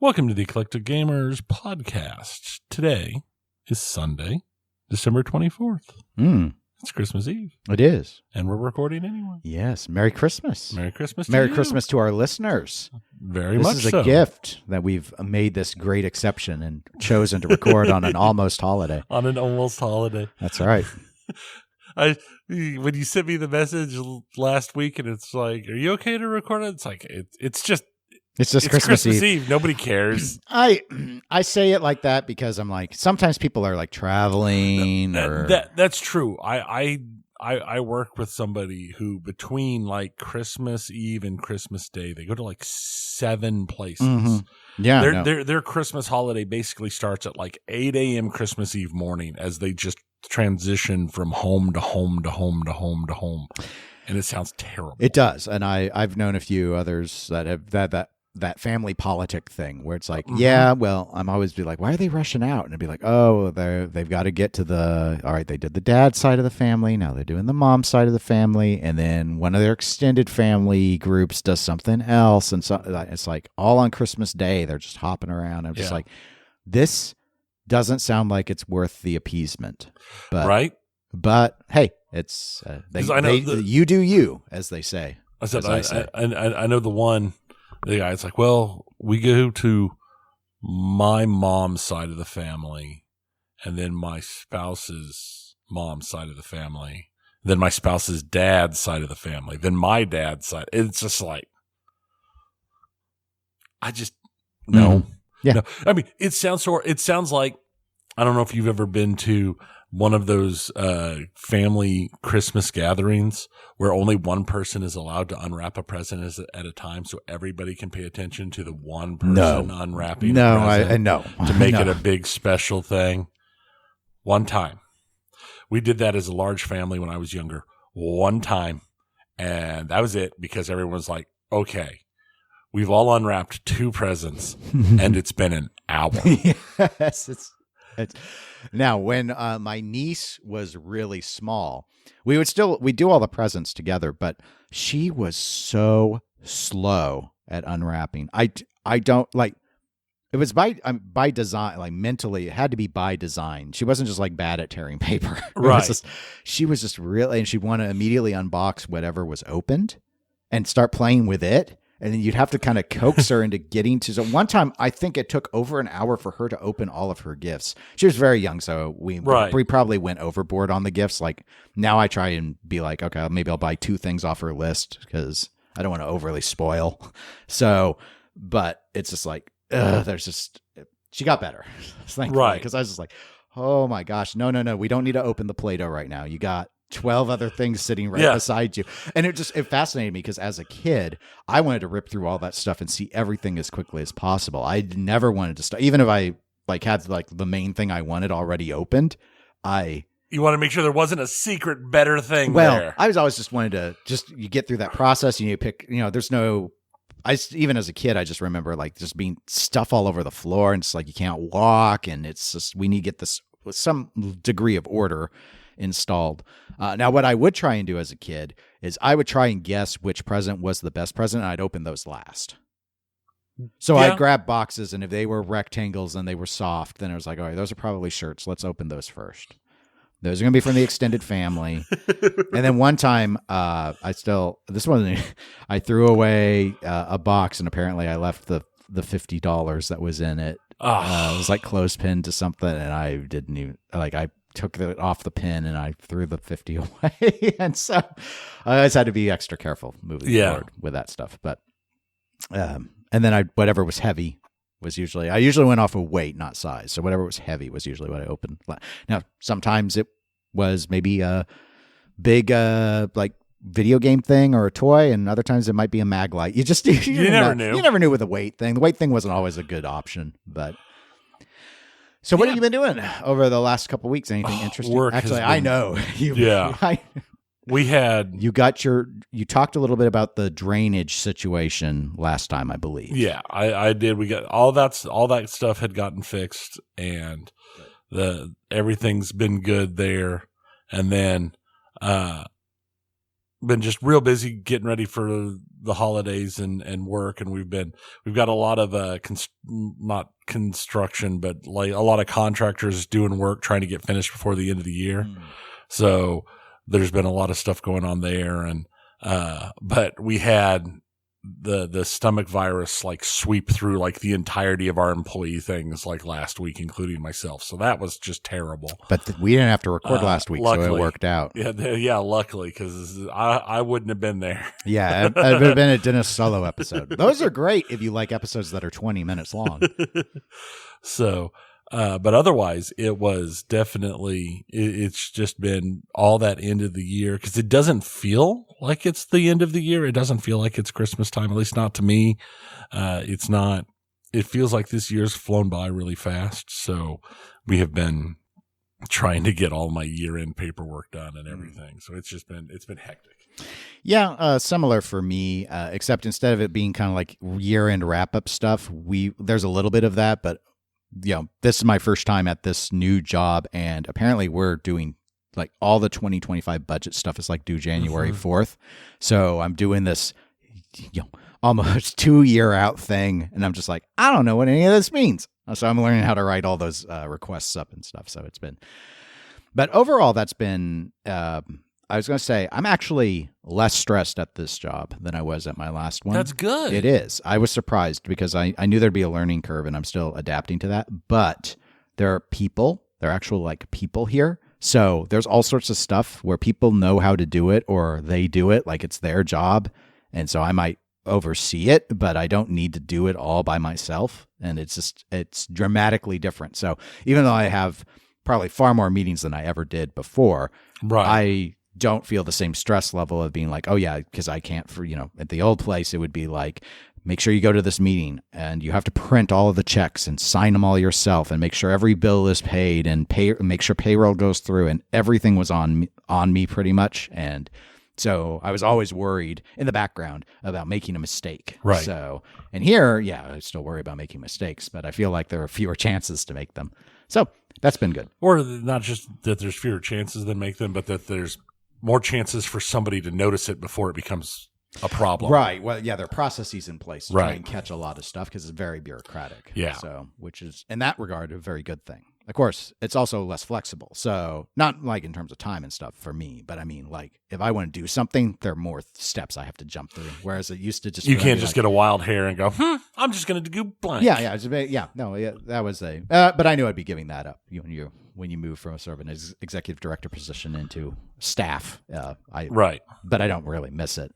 Welcome to the Eclectic Gamers podcast. Today is Sunday, December 24th. It's Christmas Eve. It is. And we're recording anyway. Yes. Merry Christmas. Merry Christmas to Merry you. Christmas to our listeners. Very much so. This is a gift that we've made this great exception and chosen to record on an almost holiday. On an almost holiday. That's right. When you sent me the message last week and it's like, are you okay to record it? It's like, it's just Christmas Eve. Nobody cares. I say it like that because I'm like, sometimes people are like traveling that's true. I work with somebody who between like Christmas Eve and Christmas Day, they go to like 7 places. Mm-hmm. Yeah. Their Christmas holiday basically starts at like 8 a.m. Christmas Eve morning as they just transition from home to home to home to home to home. And it sounds terrible. It does. And I've known a few others that have that family politic thing where it's like, yeah, well, I'm always be like, why are they rushing out? And it'd be like, oh, they've got to get to all right, they did the dad side of the family. Now they're doing the mom side of the family. And then one of their extended family groups does something else. And so it's like all on Christmas Day, they're just hopping around. I'm just like, this doesn't sound like it's worth the appeasement. But, right. But hey, it's, you do you, as they say. I know the one. The guy's like, well, we go to my mom's side of the family and then my spouse's mom's side of the family, then my spouse's dad's side of the family, then my dad's side. It's just like, no. Yeah. No. I mean, it sounds like, I don't know if you've ever been to one of those family Christmas gatherings where only one person is allowed to unwrap a present at a time, so everybody can pay attention to the one person unwrapping a present to make it a big special thing. One time. We did that as a large family when I was younger. One time. And that was it because everyone was like, okay, we've all unwrapped 2 presents and it's been an hour. Yes, it's now, when my niece was really small, we do all the presents together, but she was so slow at unwrapping. I don't like. It was by design, like mentally, it had to be by design. She wasn't just like bad at tearing paper. Right. She was just really, and she'd want to immediately unbox whatever was opened and start playing with it. And then you'd have to kind of coax her into getting to. So one time, I think it took over an hour for her to open all of her gifts. She was very young, so we probably went overboard on the gifts. Like now, I try and be like, okay, maybe I'll buy 2 things off her list because I don't want to overly spoil. So, but it's just like, she got better, right? Because I was just like, oh my gosh, no, we don't need to open the Play-Doh right now. You got 12 other things sitting right beside you. And it fascinated me because as a kid, I wanted to rip through all that stuff and see everything as quickly as possible. I never wanted to start, even if I like had like the main thing I wanted already opened. You want to make sure there wasn't a secret better thing there. I was always just wanted to you get through that process and you pick, there's no, even as a kid, I just remember like just being stuff all over the floor and it's like, you can't walk and it's just, we need to get this with some degree of order installed. Now, what I would try and do as a kid is I would try and guess which present was the best present, and I'd open those last. So I'd grab boxes, and if they were rectangles and they were soft, then I was like, all right, those are probably shirts. Let's open those first. Those are going to be from the extended family. And then one time, I threw away a box, and apparently I left the $50 that was in it. It was like clothespin to something, and I didn't even, I took it off the pin and I threw the 50 away. And so I just had to be extra careful moving forward with that stuff. But, and then whatever was heavy was I usually went off of weight, not size. So whatever was heavy was usually what I opened. Now, sometimes it was maybe a big, like video game thing or a toy. And other times it might be a mag light. You never knew. You never knew with the weight thing. The weight thing wasn't always a good option, but. So what have you been doing over the last couple of weeks? Anything interesting? Actually, I know. You talked a little bit about the drainage situation last time, I believe. Yeah, I did. We got all that stuff had gotten fixed and everything's been good there. And then been just real busy getting ready for the holidays and work. And we've got a lot of, not construction, but like a lot of contractors doing work, trying to get finished before the end of the year. So there's been a lot of stuff going on there. And, but we had the stomach virus like sweep through like the entirety of our employee things like last week, including myself. So that was just terrible. But we didn't have to record last week, luckily, so it worked out. Yeah, luckily, because I wouldn't have been there. Yeah, it would have been a Dennis solo episode. Those are great if you like episodes that are 20 minutes long. So, but otherwise, it was definitely, it's just been all that end of the year, because it doesn't feel like it's the end of the year. It doesn't feel like it's Christmas time, at least not to me. It's not. It feels like this year's flown by really fast. So we have been trying to get all my year-end paperwork done and everything. So it's been hectic. Yeah, similar for me, except instead of it being kind of like year-end wrap-up stuff, there's a little bit of that, but this is my first time at this new job, and apparently we're doing like all the 2025 budget stuff is like due January 4th. So I'm doing this, almost 2-year out thing. And I'm just like, I don't know what any of this means. So I'm learning how to write all those requests up and stuff. So but overall that's been, I was going to say, I'm actually less stressed at this job than I was at my last one. That's good. It is. I was surprised because I knew there'd be a learning curve, and I'm still adapting to that. But there are actual like people here. So there's all sorts of stuff where people know how to do it, or they do it like it's their job. And so I might oversee it, but I don't need to do it all by myself. And it's dramatically different. So even though I have probably far more meetings than I ever did before, I don't feel the same stress level of being like, oh yeah, because I can't at the old place, it would be like, make sure you go to this meeting and you have to print all of the checks and sign them all yourself and make sure every bill is paid and make sure payroll goes through, and everything was on me pretty much. And so I was always worried in the background about making a mistake. Right. So, and here, I still worry about making mistakes, but I feel like there are fewer chances to make them. So that's been good. Or not just that there's fewer chances than make them, but that there's more chances for somebody to notice it before it becomes a problem. Right. Well, yeah, there are processes in place to try and catch a lot of stuff because it's very bureaucratic. Yeah. So, which is, in that regard, a very good thing. Of course, it's also less flexible. So, not like in terms of time and stuff for me, but I mean, like, if I want to do something, there are more steps I have to jump through. Whereas it used to just... You can't just get a wild hair and go, I'm just going to do blank. Yeah. That was a... but I knew I'd be giving that up when you move from a sort of an executive director position into staff. Right. But I don't really miss it.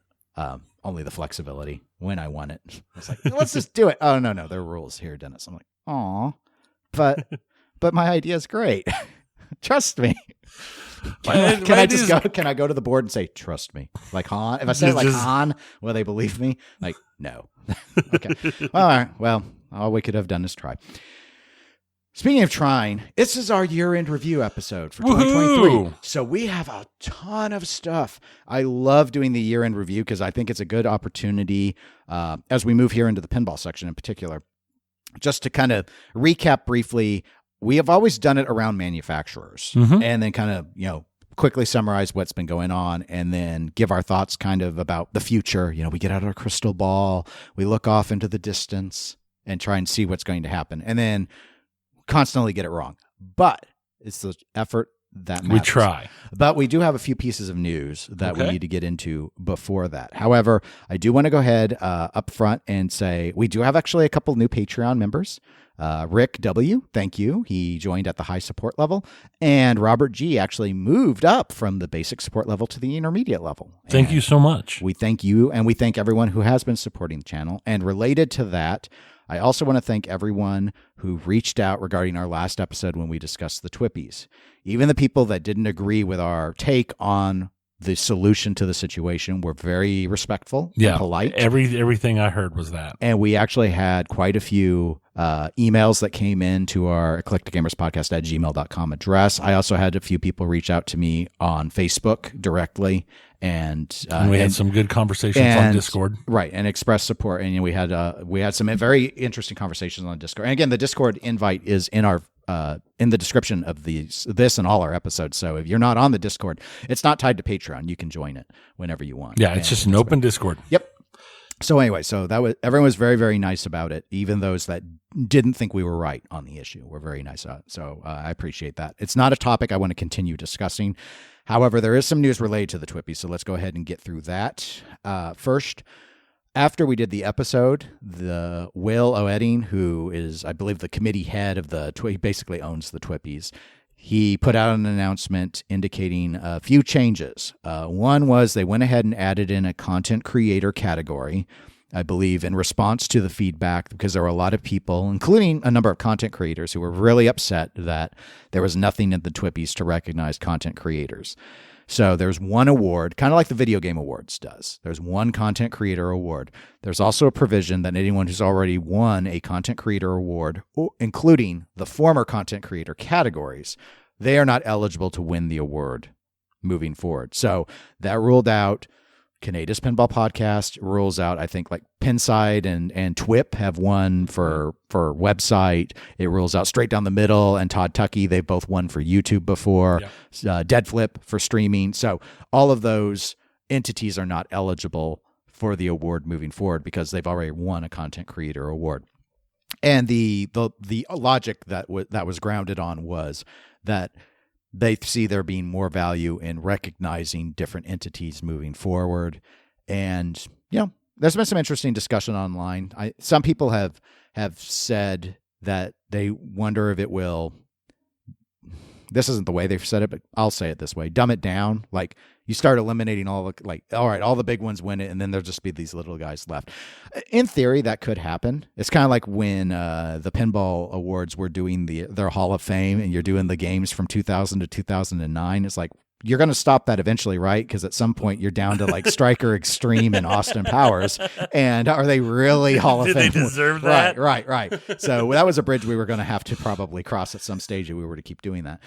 Only the flexibility when I want it. It's like, let's just do it. Oh, no, there are rules here, Dennis. I'm like, aw, but my idea is great. Trust me. Can I go to the board and say, trust me? Like Han? If I say it like Han, will they believe me? Like, no. Okay. All right. Well, all we could have done is try. Speaking of trying, this is our year-end review episode for 2023. Woo-hoo! So we have a ton of stuff. I love doing the year-end review because I think it's a good opportunity as we move here into the pinball section in particular. Just to kind of recap briefly, we have always done it around manufacturers and then kind of, quickly summarize what's been going on and then give our thoughts kind of about the future. We get out our crystal ball, we look off into the distance and try and see what's going to happen. And then constantly get it wrong, but it's the effort that matters. We try. But we do have a few pieces of news that we need to get into before that. However, I do want to go ahead up front and say we do have actually a couple new Patreon members. Rick W., thank you. He joined at the high support level. And Robert G. actually moved up from the basic support level to the intermediate level. Thank you so much. We thank you, and we thank everyone who has been supporting the channel. And related to that, I also want to thank everyone who reached out regarding our last episode when we discussed the Twippies. Even the people that didn't agree with our take on the solution to the situation were very respectful and polite. Everything I heard was that. And we actually had quite a few emails that came in to our eclecticgamerspodcast@gmail.com address. I also had a few people reach out to me on Facebook directly. And we had some good conversations on Discord. Right, and express support. And we had some very interesting conversations on Discord. And again, the Discord invite is in our in the description of this and all our episodes. So if you're not on the Discord, it's not tied to Patreon. You can join it whenever you want. Yeah, it's just an open Discord. Yep. So anyway, everyone was very, very nice about it. Even those that didn't think we were right on the issue were very nice. So I appreciate that. It's not a topic I want to continue discussing. However, there is some news related to the TWIPY, so let's go ahead and get through that. First, after we did the episode, the Will O'Edding, who is, I believe, the committee head of he basically owns the TWIPYs, he put out an announcement indicating a few changes. One was they went ahead and added in a content creator category, I believe, in response to the feedback, because there were a lot of people, including a number of content creators, who were really upset that there was nothing in the TWIPYs to recognize content creators. So there's one award, kind of like the Video Game Awards does. There's one content creator award. There's also a provision that anyone who's already won a content creator award, including the former content creator categories, they are not eligible to win the award moving forward. So that ruled out Canada's Pinball Podcast, rules out, I think, like Pinside and TWIP have won for website. It rules out Straight Down the Middle and Todd Tucky. They've both won for YouTube before. Yeah. Dead Flip for streaming. So all of those entities are not eligible for the award moving forward because they've already won a content creator award. And the logic that was grounded on was that they see there being more value in recognizing different entities moving forward. And, there's been some interesting discussion online. Some people have said that they wonder if it will, this isn't the way they've said it, but I'll say it this way, dumb it down. Like, you start eliminating all the big ones win it, and then there'll just be these little guys left. In theory, that could happen. It's kind of like when the Pinball Awards were doing their Hall of Fame, and you're doing the games from 2000 to 2009. It's like, you're going to stop that eventually, right? Because at some point, you're down to like Striker Extreme and Austin Powers. And are they really Hall of Fame? Did they deserve that? Right. So that was a bridge we were going to have to probably cross at some stage if we were to keep doing that.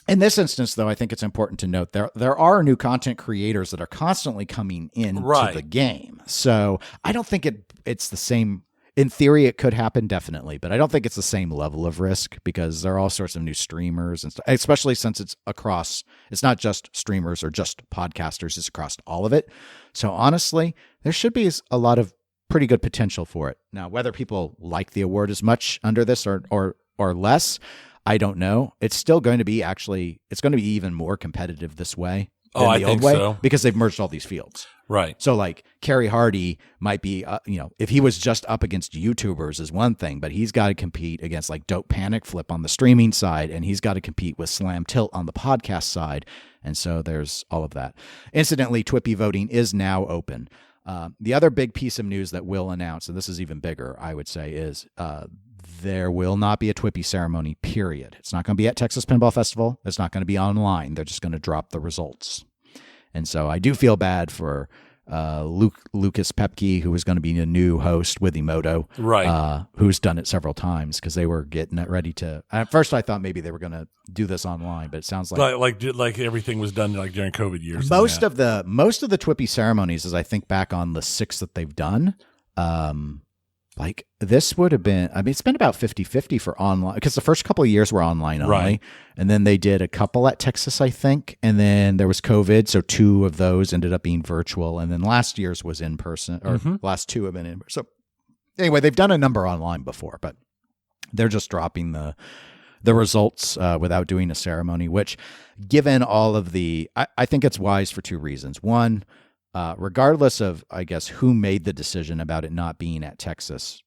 In this instance, though, I think it's important to note there are new content creators that are constantly coming into the game. So I don't think it's the same. In theory, it could happen, definitely, but I don't think it's the same level of risk because there are all sorts of new streamers and stuff, especially since it's not just streamers or just podcasters, it's across all of it. So honestly, there should be a lot of pretty good potential for it. Now, whether people like the award as much under this or less, I don't know. It's still going to be it's going to be even more competitive this way than the old way so. Because they've merged all these fields. Right. So like Kerry Hardy might be, if he was just up against YouTubers is one thing, but he's got to compete against like Dope Panic Flip on the streaming side, and he's got to compete with Slam Tilt on the podcast side. And so there's all of that. Incidentally, TWIPY voting is now open. The other big piece of news that Will announced, and this is even bigger, I would say, is there will not be a TWIPY ceremony, period. It's not going to be at Texas Pinball Festival. It's not going to be online. They're just going to drop the results. And so I do feel bad for Lucas Pepke, who was going to be a new host with Emoto, right? Who's done it several times because they were getting it ready to. At first, I thought maybe they were going to do this online, but it sounds like everything was done like during COVID years. Most of the TWIPY ceremonies, as I think back on the 6 that they've done, like this would have been, it's been about 50-50 for online because the first couple of years were online only. Right. And then they did a couple at Texas, I think. And then there was COVID. So 2 of those ended up being virtual. And then last year's was in person, or last 2 have been in person. So anyway, they've done a number online before, but they're just dropping the results without doing a ceremony, which given all of I think it's wise for 2 reasons. One, regardless of, I guess, who made the decision about it not being at Texas,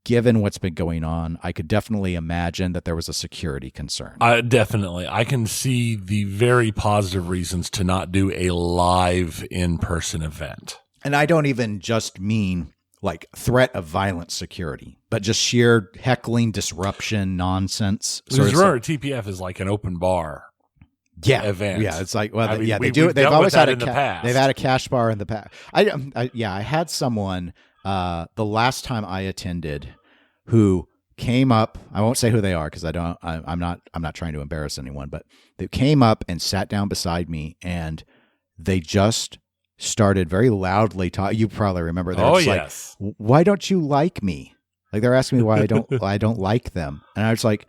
given what's been going on, I could definitely imagine that there was a security concern. Definitely. I can see the very positive reasons to not do a live in-person event. And I don't even just mean like threat of violent security, but just sheer heckling, disruption, nonsense. Because remember, TPF is like an open bar. Event. Yeah, it's like they do. They've always had in the past. They've had a cash bar in the past. I had someone the last time I attended who came up. I won't say who they are because I'm not trying to embarrass anyone. But they came up and sat down beside me, and they just started very loudly talking. You probably remember. They were just like, "Why don't you like me?" Like they're asking me why I don't like them. And I was like,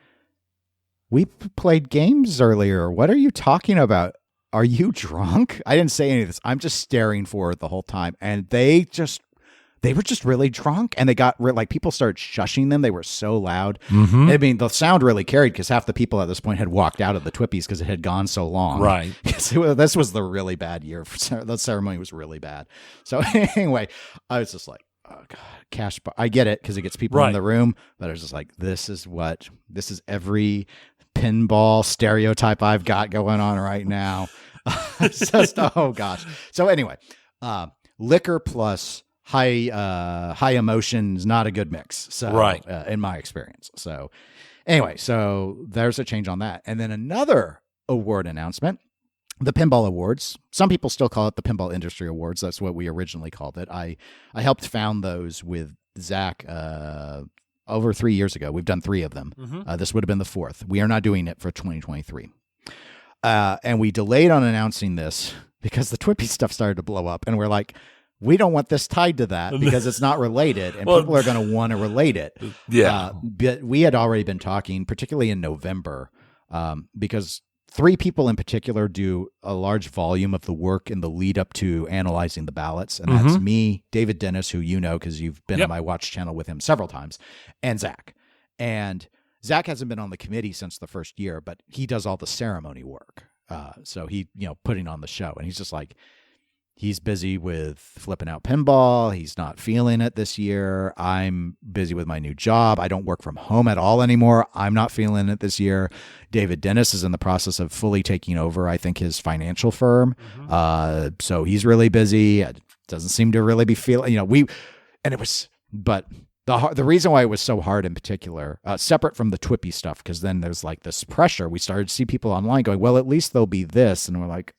we played games earlier. What are you talking about? Are you drunk? I didn't say any of this. I'm just staring forward the whole time. And they were just really drunk, and they got like people started shushing them. They were so loud. Mm-hmm. I mean, the sound really carried because half the people at this point had walked out of the Twippies because it had gone so long. Right. This was the really bad year. The ceremony was really bad. So anyway, I was just like, oh God, cash bar. I get it because it gets people in the room, but I was just like, this is every pinball stereotype I've got going on right now. It's just, oh gosh. So anyway, liquor plus high emotion is not a good mix. So, in my experience. So anyway, so there's a change on that. And then another award announcement, the Pinball Awards. Some people still call it the Pinball Industry Awards. That's what we originally called it. I helped found those with Zach over 3 years ago. We've done 3 of them. Mm-hmm. This would have been the 4th. We are not doing it for 2023. And we delayed on announcing this because the Twippy stuff started to blow up. And we're like, we don't want this tied to that because it's not related, and people are going to want to relate it. Yeah. But we had already been talking, particularly in November, because 3 people in particular do a large volume of the work in the lead up to analyzing the ballots. And that's me, David Dennis, who you know because you've been on my watch channel with him several times, and Zach. And Zach hasn't been on the committee since the first year, but he does all the ceremony work. So he, putting on the show, and he's just like, he's busy with flipping out pinball. He's not feeling it this year. I'm busy with my new job. I don't work from home at all anymore. I'm not feeling it this year. David Dennis is in the process of fully taking over, I think, his financial firm. So he's really busy. It doesn't seem to really be feeling, but the reason why it was so hard in particular, separate from the Twippy stuff, because then there's like this pressure. We started to see people online going, well, at least there'll be this. And we're like,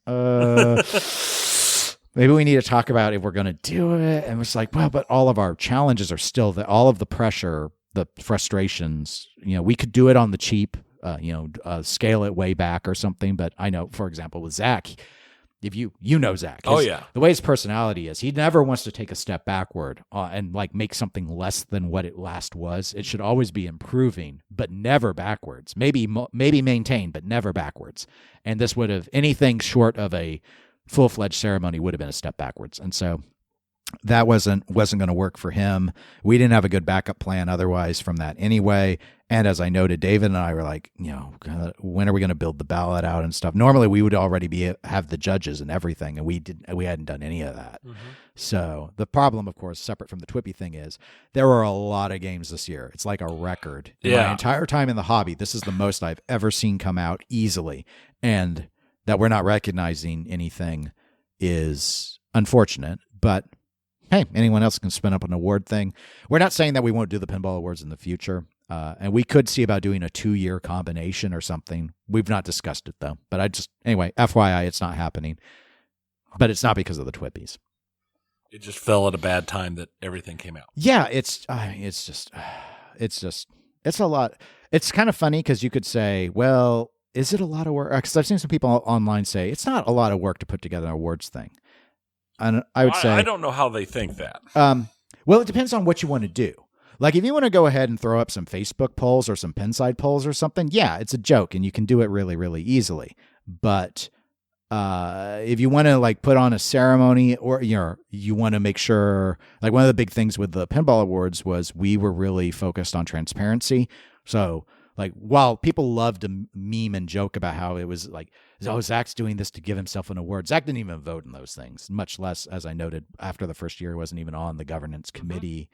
maybe we need to talk about if we're going to do it. And it's like, well, but all of our challenges are still there. All of the pressure, the frustrations, we could do it on the cheap, scale it way back or something. But I know, for example, with Zach, if you know Zach, the way his personality is, he never wants to take a step backward and like make something less than what it last was. It should always be improving, but never backwards. Maybe maintain, but never backwards. And this would have, anything short of a full-fledged ceremony would have been a step backwards. And so that wasn't going to work for him. We didn't have a good backup plan otherwise from that anyway. And as I noted, David and I were like, when are we going to build the ballot out and stuff? Normally we would already have the judges and everything, and we hadn't done any of that. Mm-hmm. So the problem, of course, separate from the Twippy thing, is there were a lot of games this year. It's like a record. In my entire time in the hobby, this is the most I've ever seen come out easily. And that we're not recognizing anything is unfortunate, but hey, anyone else can spin up an award thing. We're not saying that we won't do the Pinball Awards in the future, and we could see about doing a 2-year combination or something. We've not discussed it, though. But anyway, FYI, it's not happening. But it's not because of the Twippies. It just fell at a bad time that everything came out. Yeah, it's a lot. It's kind of funny because you could say, well, is it a lot of work? Because I've seen some people online say it's not a lot of work to put together an awards thing. And I would say, I don't know how they think that. Well, it depends on what you want to do. Like if you want to go ahead and throw up some Facebook polls or some Pinside polls or something, yeah, it's a joke and you can do it really, really easily. But if you want to like put on a ceremony, or you want to make sure, like one of the big things with the Pinball Awards was we were really focused on transparency. So like while people loved to meme and joke about how it was like, oh, Zach's doing this to give himself an award. Zach didn't even vote in those things, much less, as I noted, after the first year, he wasn't even on the governance committee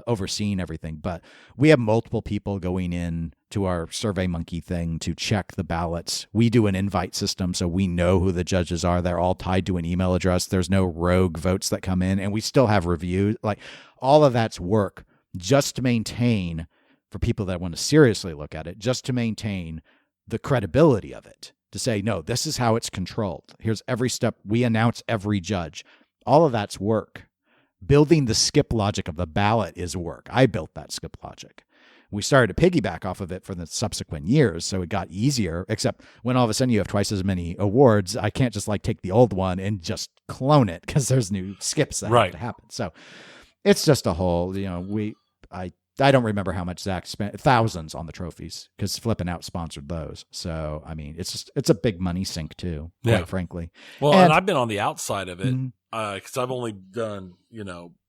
overseeing everything. But we have multiple people going in to our SurveyMonkey thing to check the ballots. We do an invite system, so we know who the judges are. They're all tied to an email address. There's no rogue votes that come in, and we still have reviews. Like all of that's work just to maintain, for people that want to seriously look at it, just to maintain the credibility of it. To say, no, this is how it's controlled. Here's every step. We announce every judge. All of that's work. Building the skip logic of the ballot is work. I built that skip logic. We started to piggyback off of it for the subsequent years, so it got easier, except when all of a sudden you have twice as many awards, I can't just like take the old one and just clone it because there's new skips that have to happen. So it's just a whole, I don't remember how much Zach spent, thousands on the trophies, because Flippin' Out sponsored those. So, I mean, it's a big money sink too, quite frankly. Well, and I've been on the outside of it because I've only done,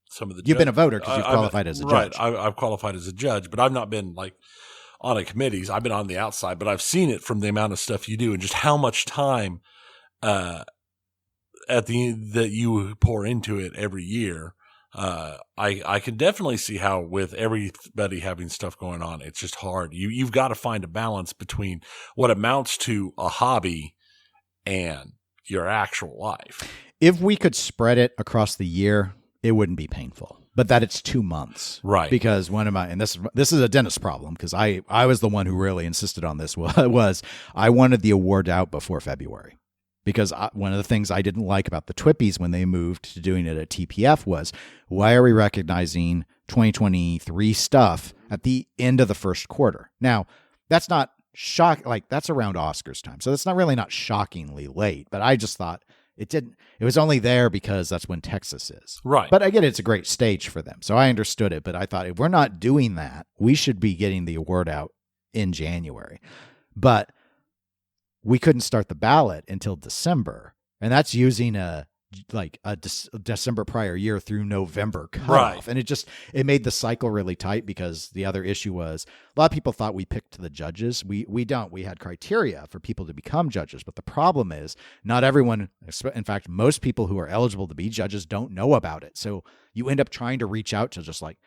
some of the. You've been a voter because you've qualified as a judge. Right, I've qualified as a judge, but I've not been like on a committees. I've been on the outside, but I've seen it from the amount of stuff you do and just how much time at the end that you pour into it every year. I can definitely see how with everybody having stuff going on, it's just hard. You've got to find a balance between what amounts to a hobby and your actual life. If we could spread it across the year, it wouldn't be painful. But that it's 2 months. Right. Because and this is a Dennis problem, because I was the one who really insisted on this, was I wanted the award out before February. Because one of the things I didn't like about the Twippies when they moved to doing it at TPF was, why are we recognizing 2023 stuff at the end of the first quarter? Now, that's not that's around Oscars time. So that's not shockingly late, but I just thought it was only there because that's when Texas is. Right. But again, it's a great stage for them. So I understood it, but I thought if we're not doing that, we should be getting the award out in January. But we couldn't start the ballot until December, and that's using a December prior year through November cutoff. Right. And it made the cycle really tight, because the other issue was a lot of people thought we picked the judges. We don't. We had criteria for people to become judges, but the problem is not everyone, in fact, most people who are eligible to be judges don't know about it. So you end up trying to reach out to just like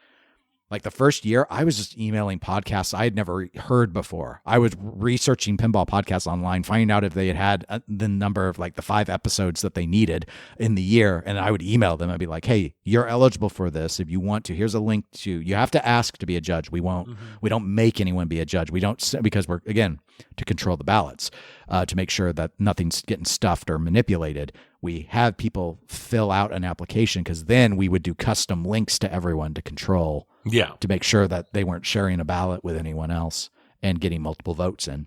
the first year, I was just emailing podcasts I had never heard before. I was researching pinball podcasts online, finding out if they had the number of the 5 episodes that they needed in the year. And I would email them and be like, hey, you're eligible for this. If you want to, here's a link to, you have to ask to be a judge. We don't make anyone be a judge. We don't, because we're, again, to control the ballots, to make sure that nothing's getting stuffed or manipulated. We have people fill out an application, because then we would do custom links to everyone to control. Yeah. To make sure that they weren't sharing a ballot with anyone else and getting multiple votes in.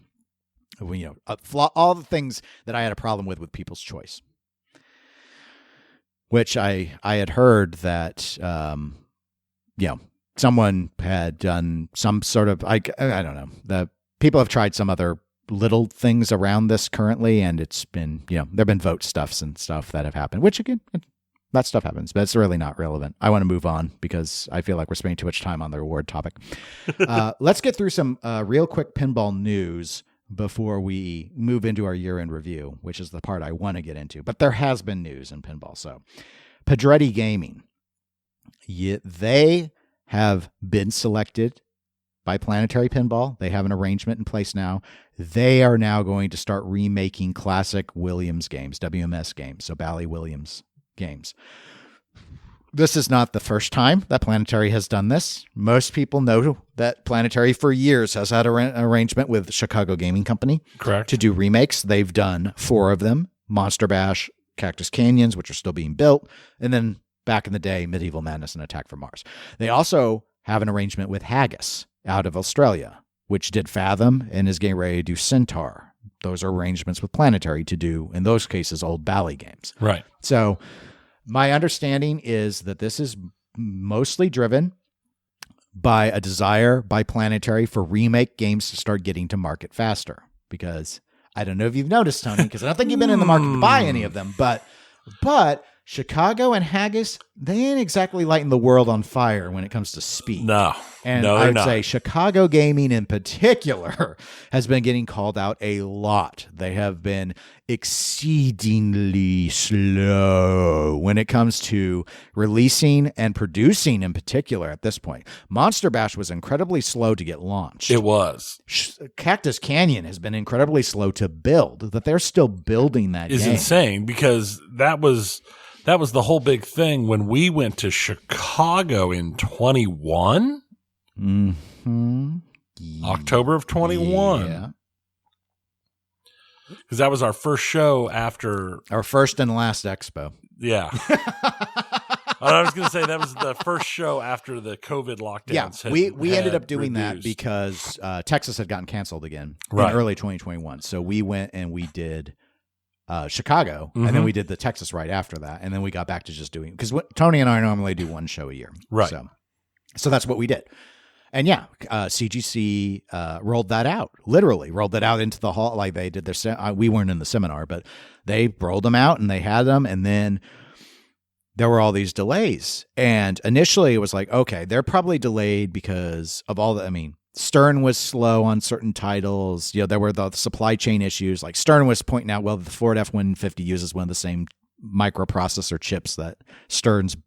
All the things that I had a problem with People's Choice. Which I had heard that, someone had done some sort of, I don't know, the people have tried some other little things around this currently, and it's been, there've been vote stuffs and stuff that have happened, which again, that stuff happens, but it's really not relevant. I want to move on because I feel like we're spending too much time on the award topic. Let's get through some real quick pinball news before we move into our year-end review, which is the part I want to get into. But there has been news in pinball. So Pedretti Gaming, they have been selected by Planetary Pinball. They have an arrangement in place now. They are now going to start remaking classic Williams games, WMS games, so Bally Williams games. This is not the first time that Planetary has done this. Most people know that Planetary for years has had an arrangement with Chicago Gaming Company. Correct. To do remakes. They've done 4 of them: Monster Bash, Cactus Canyons, which are still being built, and then back in the day, Medieval Madness and Attack from Mars. They also have an arrangement with Haggis out of Australia, which did Fathom and is getting ready to do Centaur. Those are arrangements with Planetary to do, in those cases, old Bally games. Right. So my understanding is that this is mostly driven by a desire by Planetary for remake games to start getting to market faster. Because I don't know if you've noticed, Tony, because I don't think you've been in the market to buy any of them, but Chicago and Haggis, they ain't exactly lighting the world on fire when it comes to speed. No. And I'd say Chicago Gaming in particular has been getting called out a lot. They have been exceedingly slow when it comes to releasing and producing in particular at this point. Monster Bash was incredibly slow to get launched. It was. Cactus Canyon has been incredibly slow to build. That they're still building that is game. Insane, because that was the whole big thing when we went to Chicago in 21. Mm-hmm. October of 21. Yeah. Because that was our first show after our first and last expo. Yeah. I was going to say that was the first show after the COVID lockdowns. Yeah, we ended up doing that because Texas had gotten canceled again in early 2021. So we went and we did Chicago, and then we did the Texas right after that, and then we got back to just doing, because Tony and I normally do one show a year. Right. So So that's what we did. And yeah, CGC rolled that out, literally rolled it out into the hall. Like they did their, we weren't in the seminar, but they rolled them out and they had them. And then there were all these delays. And initially it was like, okay, they're probably delayed because of all the, I mean, Stern was slow on certain titles. You know, there were the supply chain issues. Like Stern was pointing out, well, the Ford F-150 uses one of the same microprocessor chips that Stern's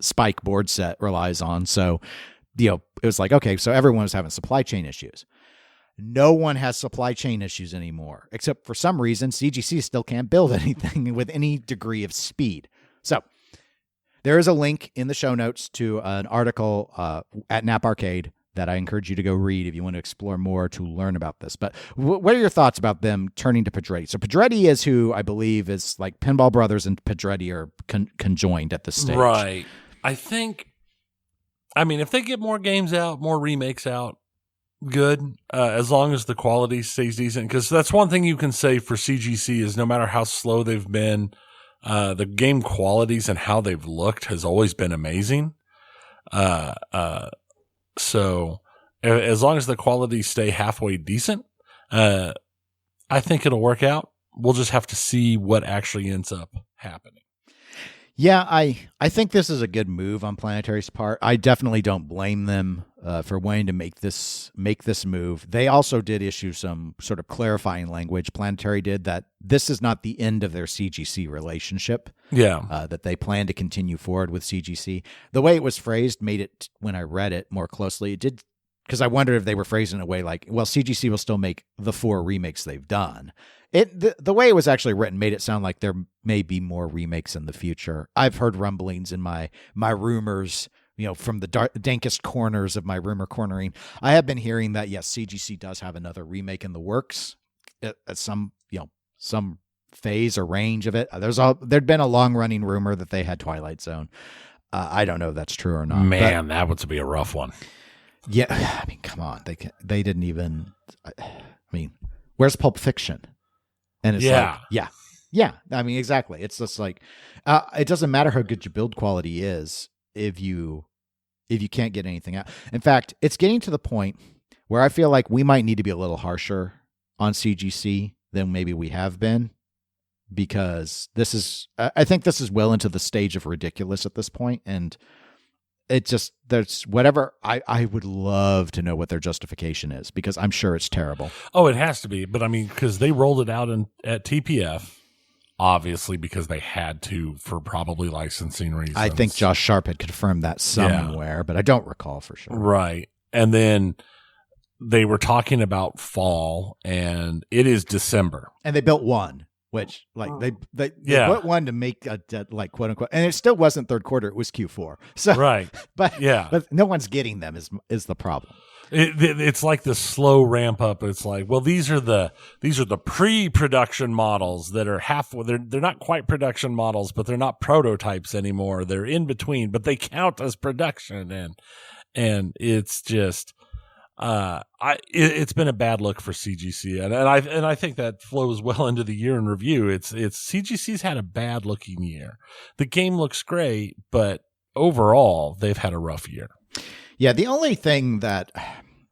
Spike board set relies on. So, you know, it was like, okay, so everyone was having supply chain issues. No one has supply chain issues anymore, except for some reason, CGC still can't build anything with any degree of speed. So there is a link in the show notes to an article at Nap Arcade that I encourage you to go read if you want to explore more to learn about this. But what are your thoughts about them turning to Pedretti? So Pedretti is who I believe is like Pinball Brothers and Pedretti are conjoined at this stage. Right. I think, I mean, if they get more games out, more remakes out, good, as long as the quality stays decent. Because that's one thing you can say for CGC is no matter how slow they've been, the game qualities and how they've looked has always been amazing. So as long as the quality stay halfway decent, I think it'll work out. We'll just have to see what actually ends up happening. Yeah, I think this is a good move on Planetary's part. I definitely don't blame them for wanting to make this move. They also did issue some sort of clarifying language. Planetary did that this is not the end of their CGC relationship. Yeah, that they plan to continue forward with CGC. The way it was phrased made it, when I read it more closely, it did, because I wondered if they were phrasing it a way like, well, CGC will still make the 4 remakes they've done. The way it was actually written made it sound like there may be more remakes in the future. I've heard rumblings in my rumors, you know, from the dankest corners of my rumor cornering. I have been hearing that, yes, CGC does have another remake in the works at some phase or range of it. There'd been a long running rumor that they had Twilight Zone. I don't know if that's true or not. Man, that would be a rough one. Yeah, I mean, come on, they didn't even. I mean, where's Pulp Fiction? And it's like, yeah. I mean, exactly. It's just like, it doesn't matter how good your build quality is if you can't get anything out. In fact, it's getting to the point where I feel like we might need to be a little harsher on CGC than maybe we have been, because I think this is well into the stage of ridiculous at this point, and it just, there's whatever. I would love to know what their justification is, because I'm sure it's terrible. Oh, it has to be. But I mean, because they rolled it out at TPF, obviously because they had to for probably licensing reasons. I think Josh Sharp had confirmed that somewhere, but I don't recall for sure. Right. And then they were talking about fall, and it is December. And they built one. Which, like, they put one to make a, like, quote unquote, and it still wasn't third quarter; it was Q4. So, right, but no one's getting them is the problem. It's like the slow ramp up. It's like, well, these are the pre-production models that are they're not quite production models, but they're not prototypes anymore. They're in between, but they count as production, and it's just. It's been a bad look for CGC, and I think that flows well into the year in review. It's CGC's had a bad looking year. The game looks great, but overall they've had a rough year. Yeah, the only thing that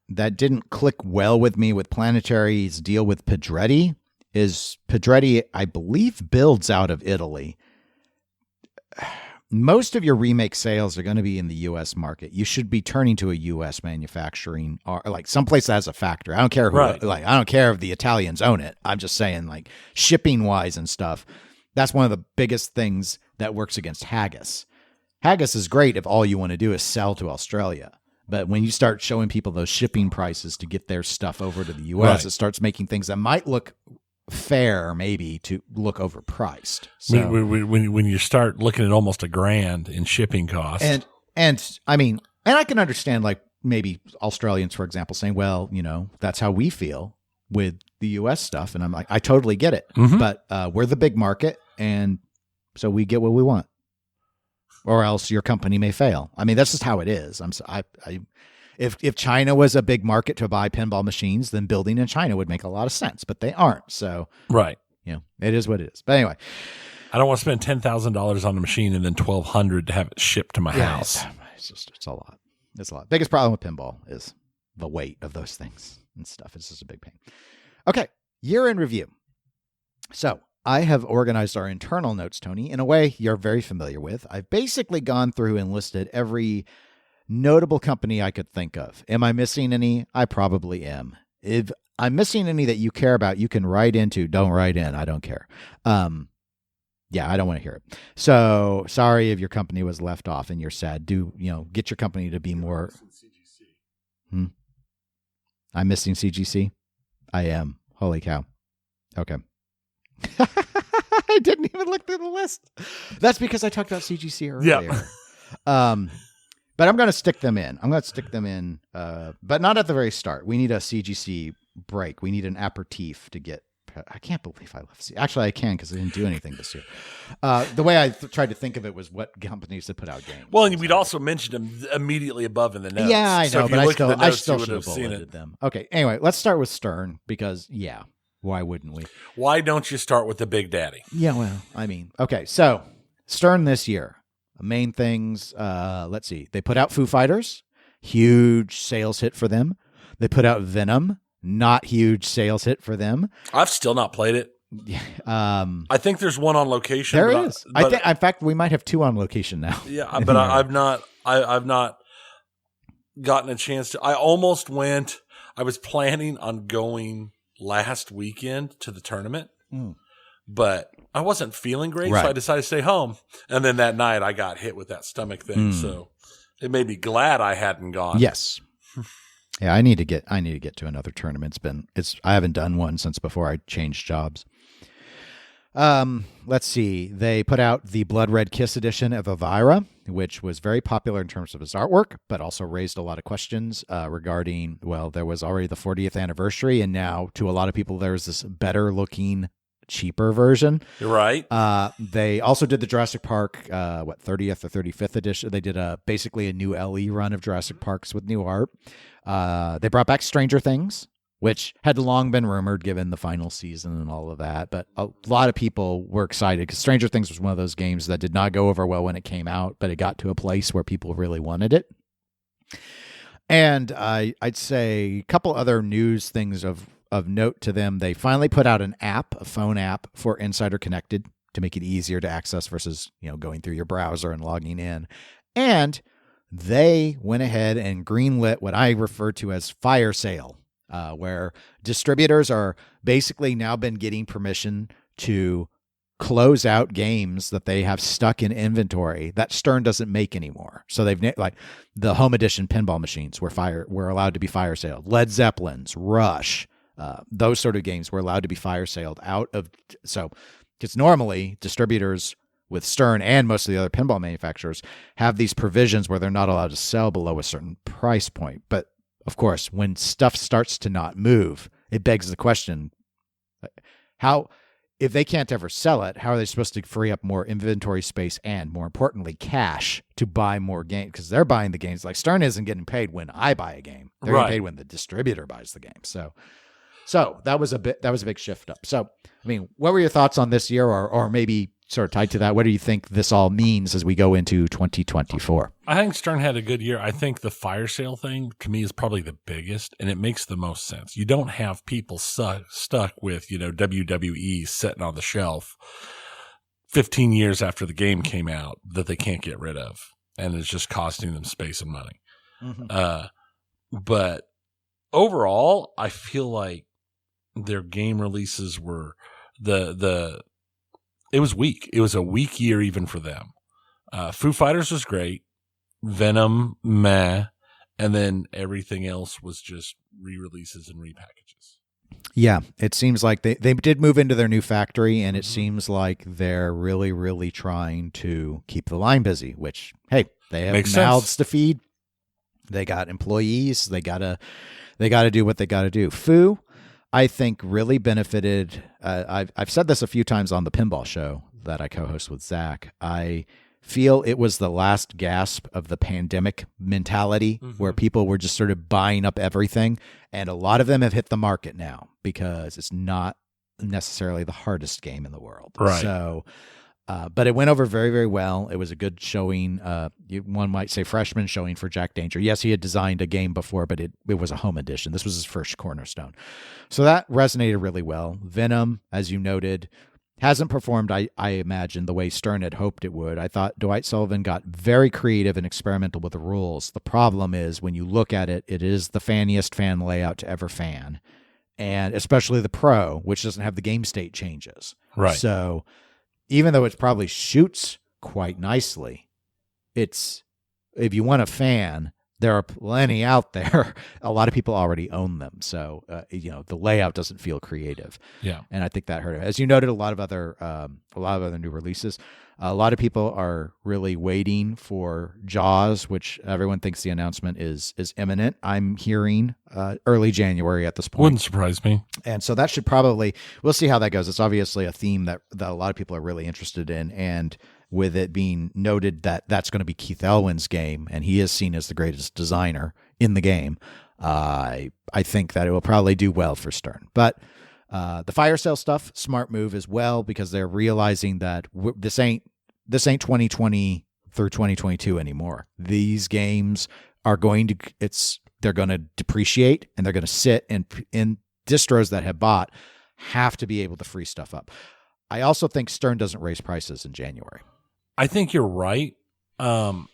didn't click well with me with Planetary's deal with Pedretti is Pedretti, I believe, builds out of Italy. Most of your remake sales are going to be in the U.S. market. You should be turning to a U.S. manufacturing, or like someplace that has a factory. I don't care who, I don't care if the Italians own it. I'm just saying, like, shipping wise and stuff. That's one of the biggest things that works against haggis. Haggis is great if all you want to do is sell to Australia. But when you start showing people those shipping prices to get their stuff over to the U.S., it starts making things that might look fair, maybe, to look overpriced. So when you start looking at almost $1,000 in shipping costs, and I mean, and I can understand, like, maybe Australians, for example, saying, well, you know, that's how we feel with the US stuff, and I'm like, I totally get it. Mm-hmm. But we're the big market, and so we get what we want, or else your company may fail. I mean, that's just how it is. If China was a big market to buy pinball machines, then building in China would make a lot of sense, but they aren't. So, right. You know, it is what it is. But anyway, I don't want to spend $10,000 on a machine and then $1,200 to have it shipped to my house. it's a lot. It's a lot. Biggest problem with pinball is the weight of those things and stuff. It's just a big pain. Okay, year in review. So I have organized our internal notes, Tony, in a way you're very familiar with. I've basically gone through and listed every notable company I could think of. Am I missing any? I probably am. If I'm missing any that you care about, you can write into. Don't write in. I don't care. Yeah, I don't want to hear it. So sorry if your company was left off and you're sad. Get your company to be more. I'm missing CGC. I am. Holy cow. Okay. I didn't even look through the list. That's because I talked about CGC earlier. Yeah. But I'm going to stick them in. But not at the very start. We need a CGC break. We need an aperitif to get. I can't believe I left. Actually, I can because I didn't do anything this year. The way I tried to think of it was what companies that put out games. Well, and we'd also mentioned them immediately above in the notes. Yeah, I know, so but I still should have bulleted them. Okay, anyway, let's start with Stern because, why wouldn't we? Why don't you start with the Big Daddy? Yeah, well, okay, so Stern this year. Main things, let's see. They put out Foo Fighters, huge sales hit for them. They put out Venom. Not huge sales hit for them. I've still not played it. I think there's one on location. There is. I think, in fact, we might have two on location now. Yeah, but I've not gotten a chance to. I almost went. I was planning on going last weekend to the tournament, but I wasn't feeling great, so I decided to stay home. And then that night, I got hit with that stomach thing, so it made me glad I hadn't gone. Yes. Yeah, I need to get to another tournament. I haven't done one since before I changed jobs. Let's see. They put out the Blood Red Kiss edition of Elvira, which was very popular in terms of its artwork, but also raised a lot of questions regarding, there was already the 40th anniversary, and now to a lot of people, there's this better looking, cheaper version. You're right. They also did the Jurassic Park, 30th or 35th edition. They did basically a new LE run of Jurassic Parks with new art. They brought back Stranger Things, which had long been rumored given the final season and all of that. But a lot of people were excited because Stranger Things was one of those games that did not go over well when it came out, but it got to a place where people really wanted it. And I'd say a couple other news things of note to them. They finally put out an app, a phone app for Insider Connected to make it easier to access versus, going through your browser and logging in. And they went ahead and greenlit what I refer to as fire sale, where distributors are basically now been getting permission to close out games that they have stuck in inventory that Stern doesn't make anymore. So they've like the home edition pinball machines were allowed to be fire saled. Led Zeppelins, Rush, those sort of games were allowed to be fire saled out of. So because normally distributors with Stern and most of the other pinball manufacturers have these provisions where they're not allowed to sell below a certain price point. But of course, when stuff starts to not move, it begs the question, if they can't ever sell it, how are they supposed to free up more inventory space and, more importantly, cash to buy more games? Because they're buying the games. Like Stern isn't getting paid when I buy a game. They're getting paid when the distributor buys the game. So that was a big shift up. So, what were your thoughts on this year, or maybe sort of tied to that, what do you think this all means as we go into 2024? I think Stern had a good year. I think the fire sale thing, to me, is probably the biggest, and it makes the most sense. You don't have people stuck with, WWE sitting on the shelf 15 years after the game came out that they can't get rid of, and it's just costing them space and money. Mm-hmm. But overall, I feel like their game releases were it was weak. It was a weak year even for them. Foo Fighters was great. Venom, meh. And then everything else was just re-releases and repackages. Yeah, it seems like they did move into their new factory, and it seems like they're really, really trying to keep the line busy, which, hey, they have mouths to feed. They got employees. They gotta do what they gotta do. Foo, I think, really benefited. I've said this a few times on the pinball show that I co-host with Zach. I feel it was the last gasp of the pandemic mentality where people were just sort of buying up everything. And a lot of them have hit the market now because it's not necessarily the hardest game in the world. Right. So But it went over very, very well. It was a good showing. One might say freshman showing for Jack Danger. Yes, he had designed a game before, but it was a home edition. This was his first cornerstone. So that resonated really well. Venom, as you noted, hasn't performed, I imagine, the way Stern had hoped it would. I thought Dwight Sullivan got very creative and experimental with the rules. The problem is, when you look at it, it is the fanniest fan layout to ever fan. And especially the Pro, which doesn't have the game state changes. Right. So even though it probably shoots quite nicely, it's, if you want a fan, there are plenty out there. A lot of people already own them. So, the layout doesn't feel creative. Yeah. And I think that hurt it. As you noted, a lot of other new releases. A lot of people are really waiting for Jaws, which everyone thinks the announcement is imminent. I'm hearing early January at this point. Wouldn't surprise me. And so that should probably, we'll see how that goes. It's obviously a theme that a lot of people are really interested in. And with it being noted that that's going to be Keith Elwin's game, and he is seen as the greatest designer in the game, I think that it will probably do well for Stern. But the fire sale stuff, smart move as well, because they're realizing that this ain't 2020 through 2022 anymore. These games are they're going to depreciate, and they're going to sit, and distros that have bought have to be able to free stuff up. I also think Stern doesn't raise prices in January. I think you're right. I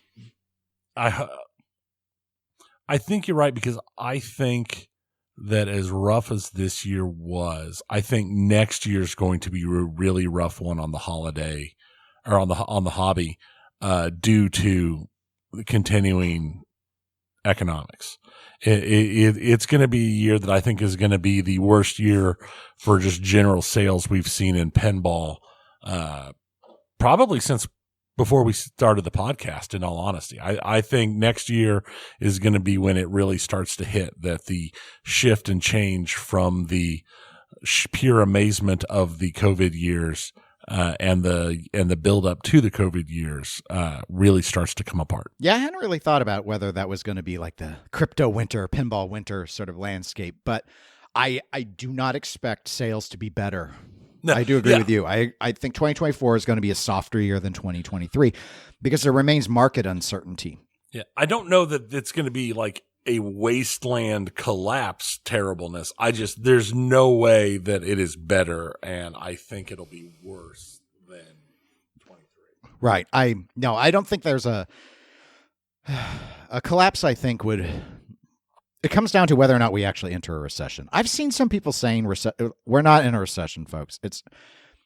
think you're right, because I think that as rough as this year was, I think next year's going to be a really rough one on the holiday, or on the hobby, due to continuing economics. It's going to be a year that I think is going to be the worst year for just general sales we've seen in pinball, probably since before we started the podcast, in all honesty. I think next year is going to be when it really starts to hit, that the shift and change from the pure amazement of the COVID years and the build up to the COVID years really starts to come apart. Yeah, I hadn't really thought about whether that was going to be like the crypto winter, pinball winter sort of landscape, but I do not expect sales to be better. No, I do agree with you. I think 2024 is going to be a softer year than 2023 because there remains market uncertainty. Yeah, I don't know that it's going to be like a wasteland collapse terribleness. There's no way that it is better, and I think it'll be worse than 23. Right. I don't think there's a collapse. I think it comes down to whether or not we actually enter a recession. I've seen some people saying we're not in a recession, folks.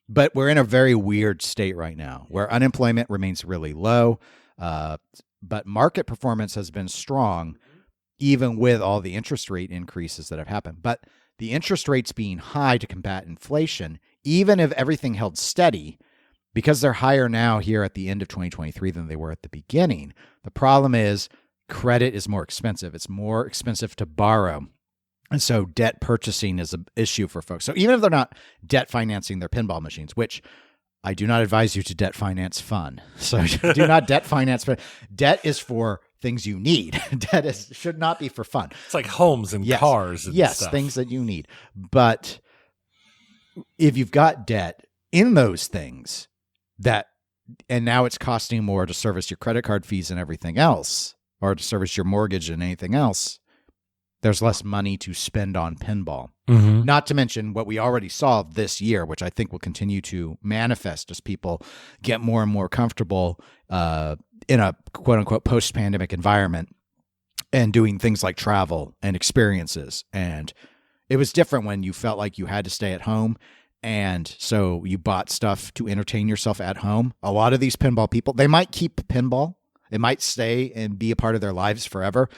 But we're in a very weird state right now where unemployment remains really low, but market performance has been strong, even with all the interest rate increases that have happened. But the interest rates being high to combat inflation, even if everything held steady, because they're higher now here at the end of 2023 than they were at the beginning, the problem is credit is more expensive. It's more expensive to borrow. And so debt purchasing is an issue for folks. So even if they're not debt financing their pinball machines, which I do not advise you to debt finance fun. So do not debt finance. Debt is for things you need. Debt should not be for fun. It's like homes and cars and stuff. Things that you need. But if you've got debt in those things and now it's costing more to service your credit card fees and everything else, or to service your mortgage and anything else, there's less money to spend on pinball. Mm-hmm. Not to mention what we already saw this year, which I think will continue to manifest as people get more and more comfortable in a quote-unquote post-pandemic environment and doing things like travel and experiences. And it was different when you felt like you had to stay at home, and so you bought stuff to entertain yourself at home. A lot of these pinball people, they might keep pinball. It might stay and be a part of their lives forever,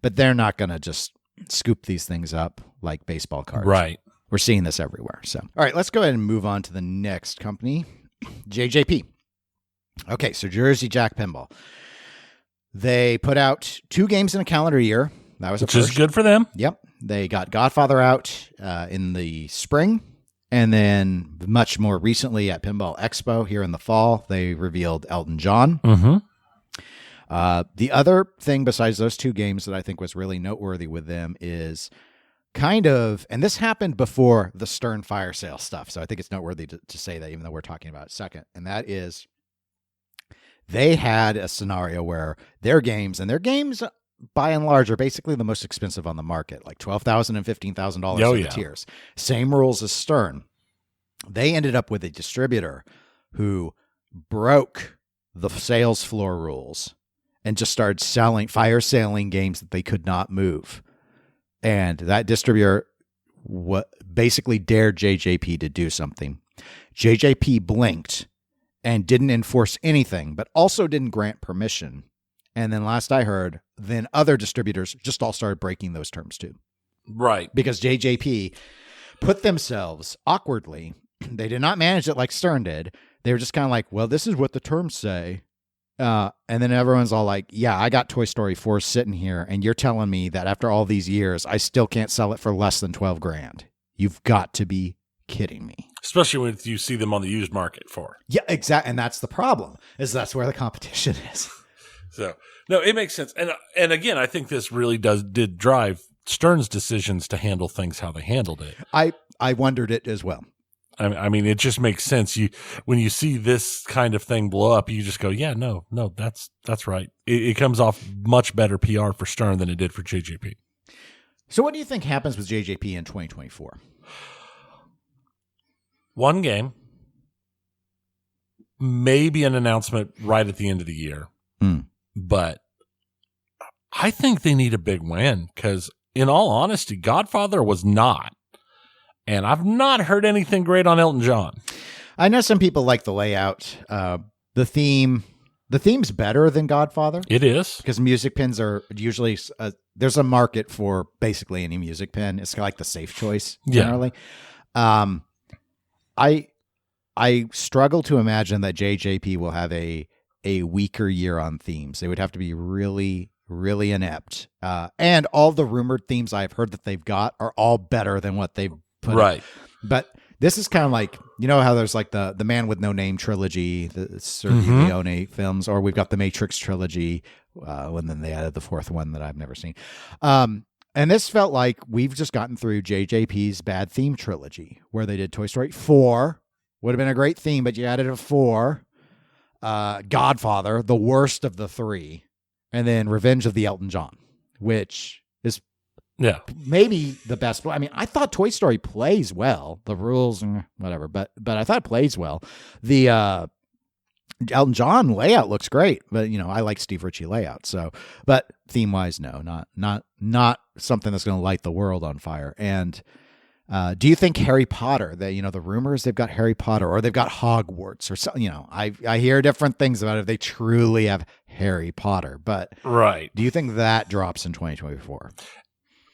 but they're not going to just scoop these things up like baseball cards. Right. We're seeing this everywhere. So, all right, let's go ahead and move on to the next company, JJP. Okay, so Jersey Jack Pinball. They put out 2 games in a calendar year. That was which is good for them. Yep. They got Godfather out in the spring, and then much more recently at Pinball Expo here in the fall, they revealed Elton John. Mm-hmm. The other thing besides those 2 games that I think was really noteworthy with them is kind of, and this happened before the Stern fire sale stuff, so I think it's noteworthy to say that, even though we're talking about it second, and that is they had a scenario where their games by and large are basically the most expensive on the market, like $12,000 and $15,000 in the tiers. Same rules as Stern. They ended up with a distributor who broke the sales floor rules and just started fire selling games that they could not move. And that distributor basically dared JJP to do something. JJP blinked and didn't enforce anything, but also didn't grant permission. And then last I heard, then other distributors just all started breaking those terms too. Right. Because JJP put themselves awkwardly. They did not manage it like Stern did. They were just kind of like, well, this is what the terms say. And then everyone's all like, yeah, I got Toy Story 4 sitting here, and you're telling me that after all these years, I still can't sell it for less than $12,000. You've got to be kidding me. Especially when you see them on the used market for. Yeah, exactly. And that's the problem, is that's where the competition is. So, no, it makes sense. And again, I think this really did drive Stern's decisions to handle things how they handled it. I wondered it as well. I mean, it just makes sense. When you see this kind of thing blow up, you just go, yeah, no, that's right. It comes off much better PR for Stern than it did for JJP. So what do you think happens with JJP in 2024? One game, maybe an announcement right at the end of the year. But I think they need a big win because, in all honesty, Godfather was not. And I've not heard anything great on Elton John. I know some people like the layout. The theme's better than Godfather. It is. Because music pins are usually, there's a market for basically any music pin. It's like the safe choice generally. Yeah. I struggle to imagine that JJP will have a weaker year on themes. They would have to be really, really inept. And all the rumored themes I've heard that they've got are all better than what they've put right. But this is kind of like, you know how there's like the Man with No Name trilogy, the Sergio Leone films, or we've got the Matrix trilogy, and then they added the fourth one that I've never seen. And this felt like we've just gotten through JJP's bad theme trilogy, where they did Toy Story 4, would have been a great theme, but you added a 4. Godfather, the worst of the 3, and then Revenge of the Elton John, which is maybe the best. I mean, I thought Toy Story plays well. The rules, whatever, but I thought it plays well. The Elton John layout looks great, but I like Steve Ritchie layout. So, but theme wise, no, not something that's going to light the world on fire. And do you think Harry Potter, the rumors they've got Harry Potter or they've got Hogwarts or something, I hear different things about if they truly have Harry Potter, but right. Do you think that drops in 2024?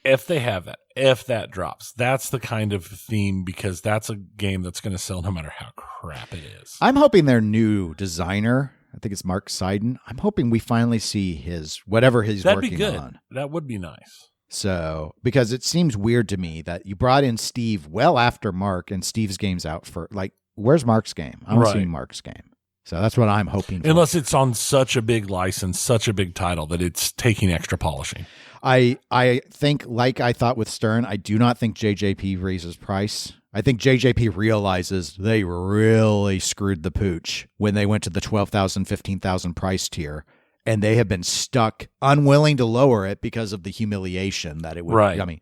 If they have that, if that drops, that's the kind of theme, because that's a game that's going to sell no matter how crap it is. I'm hoping their new designer, I think it's Mark Seiden, I'm hoping we finally see whatever he's That'd working be good. on. That would be nice. So, because it seems weird to me that you brought in Steve well after Mark, and Steve's game's out for, where's Mark's game? I don't see Mark's game. So that's what I'm hoping for. Unless it's on such a big license, such a big title that it's taking extra polishing. I think, like I thought with Stern, I do not think JJP raises price. I think JJP realizes they really screwed the pooch when they went to the $12,000, $15,000 price tier, and they have been stuck, unwilling to lower it because of the humiliation that it would. Right. I mean,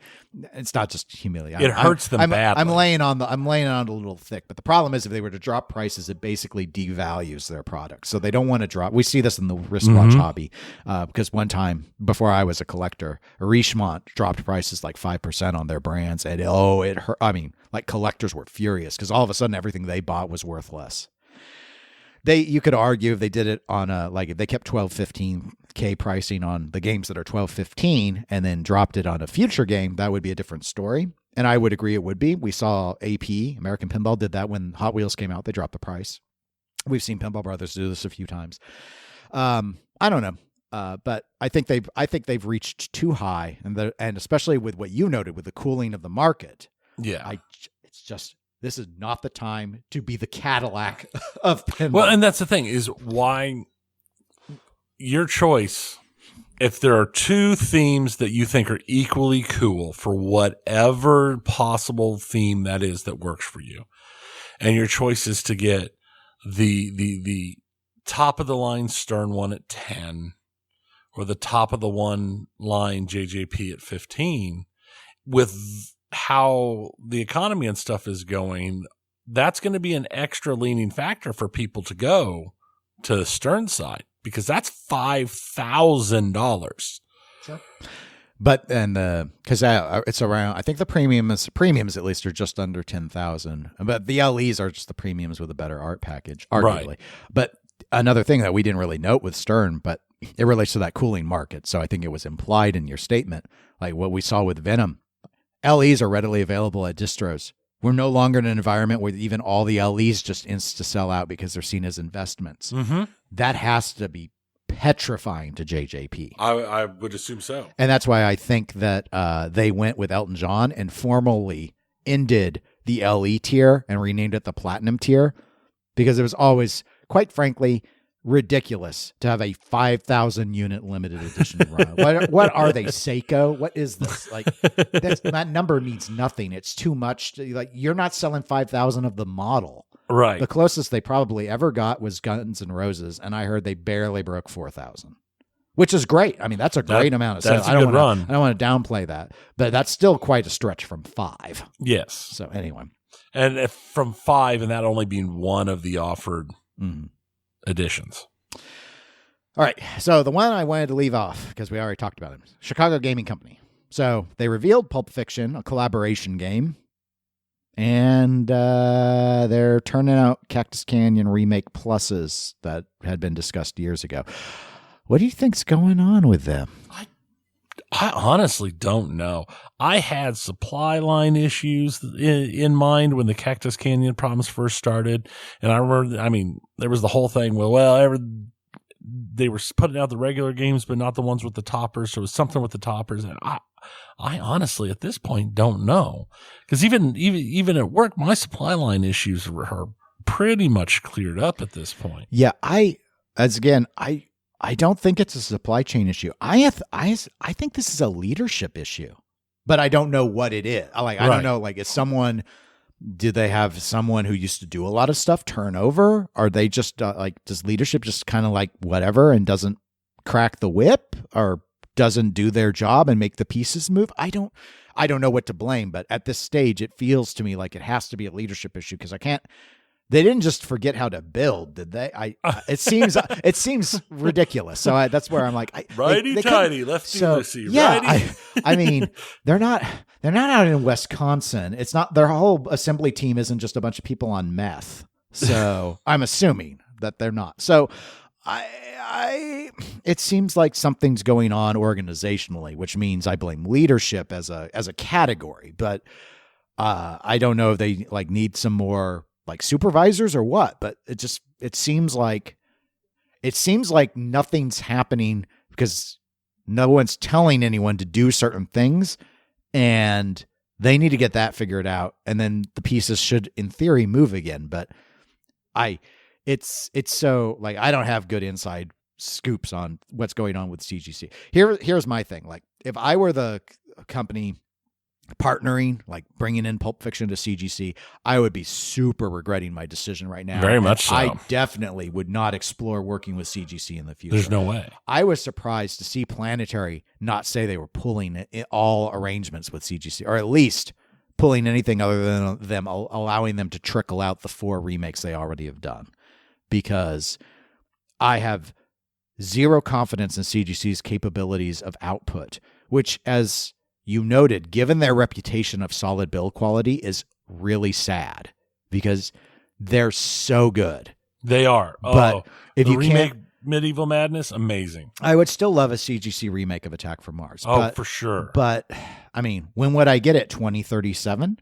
it's not just humiliation. It hurts them badly. I'm laying on a little thick, but the problem is if they were to drop prices, it basically devalues their product. So they don't want to drop. We see this in the wristwatch hobby because one time before I was a collector, Richemont dropped prices like 5% on their brands, and it hurt. I mean, collectors were furious because all of a sudden everything they bought was worth less. You could argue if they did it on if they kept 12, 15K pricing on the games that are 12, 15 and then dropped it on a future game, that would be a different story. And I would agree it would be. We saw AP, American Pinball, did that when Hot Wheels came out. They dropped the price. We've seen Pinball Brothers do this a few times. I don't know. But I think they've reached too high, and especially with what you noted with the cooling of the market. Yeah. It's just, this is not the time to be the Cadillac of pinball. Well, and that's the thing, is why your choice if there are two themes that you think are equally cool for whatever possible theme that is that works for you, and your choice is to get the top of the line Stern one at 10 or the top of the one line JJP at 15, with how the economy and stuff is going, that's going to be an extra leaning factor for people to go to the Stern side, because that's $5,000. Sure. But then, because it's around, I think the premiums at least are just under 10,000. But the LEs are just the premiums with a better art package, arguably. Right. But another thing that we didn't really note with Stern, but it relates to that cooling market. So I think it was implied in your statement, like what we saw with Venom. LEs are readily available at distros. We're no longer in an environment where even all the LEs just insta sell out because they're seen as investments. Mm-hmm. That has to be petrifying to JJP. I would assume so. And that's why I think that they went with Elton John and formally ended the LE tier and renamed it the Platinum tier, because it was always, quite frankly, ridiculous to have a 5,000 unit limited edition run. What are they, Seiko? What is this? Like, that number means nothing. It's too much. You're not selling 5,000 of the model. Right. The closest they probably ever got was Guns N' Roses, and I heard they barely broke 4,000, which is great. I mean, that's a great amount of sales. That's a good run. I don't want to downplay that, but that's still quite a stretch from 5. Yes. So anyway. And if from 5, and that only being one of the offered editions. All right. So the one I wanted to leave off, because we already talked about it, Chicago Gaming Company. So they revealed Pulp Fiction, a collaboration game, and they're turning out Cactus Canyon remake pluses that had been discussed years ago. What do you think's going on with them? I honestly don't know. I had supply line issues in mind when the Cactus Canyon problems first started. And I remember, there was the whole thing, they were putting out the regular games, but not the ones with the toppers. So it was something with the toppers. And I honestly, at this point, don't know. Because even at work, my supply line issues are pretty much cleared up at this point. Yeah, I don't think it's a supply chain issue. I think this is a leadership issue, but I don't know what it is. I don't know. Like, do they have someone who used to do a lot of stuff turn over? Are they just does leadership just kind of like whatever and doesn't crack the whip or doesn't do their job and make the pieces move? I don't know what to blame, but at this stage, it feels to me like it has to be a leadership issue, because they didn't just forget how to build, did they? It seems ridiculous. So that's where I'm like, righty-tighty, lefty-loosey. Yeah, they're not out in Wisconsin. It's not, their whole assembly team isn't just a bunch of people on meth. So I'm assuming that they're not. So it seems like something's going on organizationally, which means I blame leadership as a category. But I don't know if they need some more supervisors or what, but it seems like nothing's happening because no one's telling anyone to do certain things, and they need to get that figured out, and then the pieces should in theory move again. But it's so I don't have good inside scoops on what's going on with CGC. Here's my thing. If I were the company partnering, bringing in Pulp Fiction to CGC, I would be super regretting my decision right now. Very much so. I definitely would not explore working with CGC in the future. There's no way. I was surprised to see Planetary not say they were pulling all arrangements with CGC, or at least pulling anything other than them allowing them to trickle out the 4 remakes they already have done, because I have zero confidence in CGC's capabilities of output, which, as you noted, given their reputation of solid build quality, is really sad, because they're so good. They are. But if you remake Medieval Madness, amazing. I would still love a CGC remake of Attack from Mars. For sure. But when would I get it? 2037?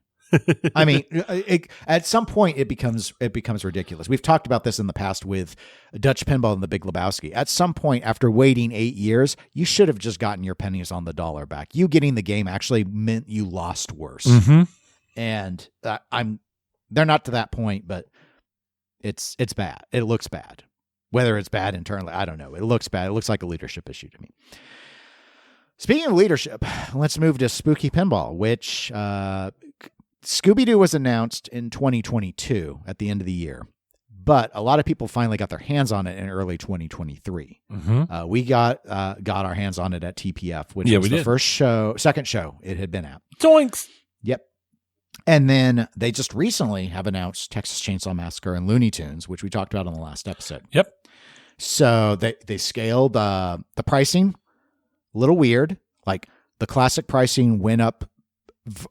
At some point it becomes ridiculous. We've talked about this in the past with Dutch Pinball and The Big Lebowski. At some point, after waiting 8 years, you should have just gotten your pennies on the dollar back. You getting the game actually meant you lost worse. Mm-hmm. And they're not to that point, but it's bad. It looks bad. Whether it's bad internally, I don't know. It looks bad. It looks like a leadership issue to me. Speaking of leadership, let's move to Spooky Pinball, which Scooby-Doo was announced in 2022 at the end of the year. But a lot of people finally got their hands on it in early 2023. Mm-hmm. We got our hands on it at TPF, which was the second show it had been at. Doinks! Yep. And then they just recently have announced Texas Chainsaw Massacre and Looney Tunes, which we talked about on the last episode. Yep. So they scaled the pricing a little weird. Like the classic pricing went up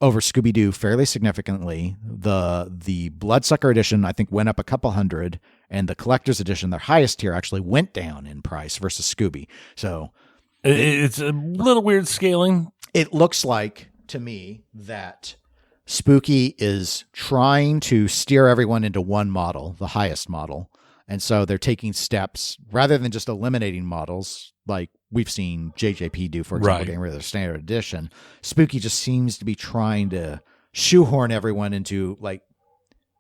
over Scooby-Doo fairly significantly. The Bloodsucker edition, I think, went up a couple hundred, and the collector's edition, their highest tier, actually went down in price versus Scooby. So it's a little weird scaling. It looks like to me that Spooky is trying to steer everyone into one model, the highest model. And so they're taking steps rather than just eliminating models like we've seen JJP do, for example, getting rid of their standard edition. Spooky just seems to be trying to shoehorn everyone into, like,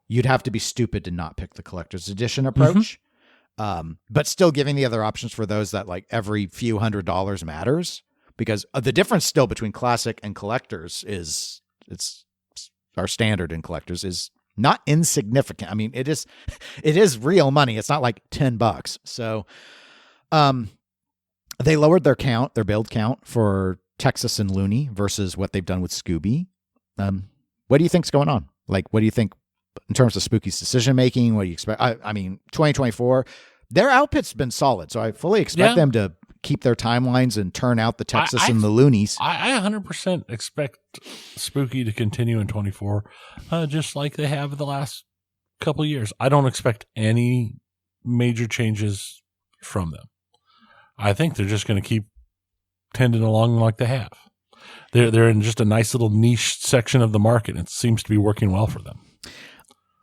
you'd have to be stupid to not pick the collector's edition approach, but still giving the other options for those that, like, every few $100 matters, because the difference still between classic and collectors is our standard and collectors is not insignificant. I mean, it is real money. It's not like $10. So, they lowered their build count for Texas and Looney versus what they've done with Scooby. What do you think's going on? Like, what do you think in terms of Spooky's decision making? What do you expect? I mean, 2024, their output's been solid, so I fully expect them to keep their timelines and turn out the Texas and the Loonies. I 100% expect Spooky to continue in 24, just like they have the last couple of years. I don't expect any major changes from them. I think they're just going to keep tending along like they have. They're in just a nice little niche section of the market, and it seems to be working well for them.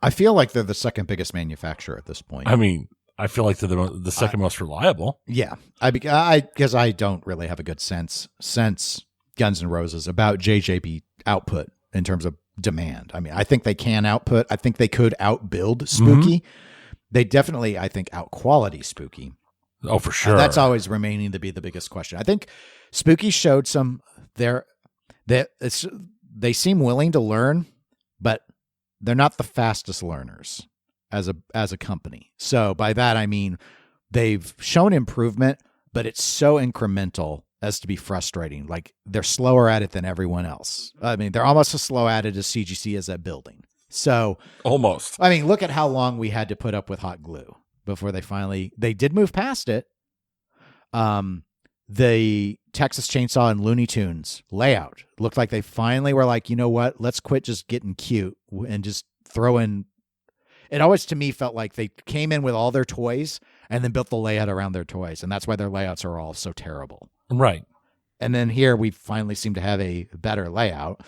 I feel like they're the second biggest manufacturer at this point. I mean, I feel like they're the second most reliable. Yeah, because I don't really have a good sense since Guns N' Roses about JJP output in terms of demand. I mean, I think they can output. I think they could outbuild Spooky. They definitely, I think, outquality Spooky. Oh, for sure. That's always remaining to be the biggest question. I think Spooky showed some they seem willing to learn, but they're not the fastest learners as a company. So by that, I mean, they've shown improvement, but it's so incremental as to be frustrating. Like, they're slower at it than everyone else. I mean, they're almost as slow at it as CGC is at building. So almost, I mean, look at how long we had to put up with hot glue before they did move past it. The Texas Chainsaw and Looney Tunes layout looked like they finally were like, you know what, let's quit just getting cute and just throw in. It always, to me, felt like they came in with all their toys and then built the layout around their toys. And that's why their layouts are all so terrible. Right. And then here we finally seem to have a better layout.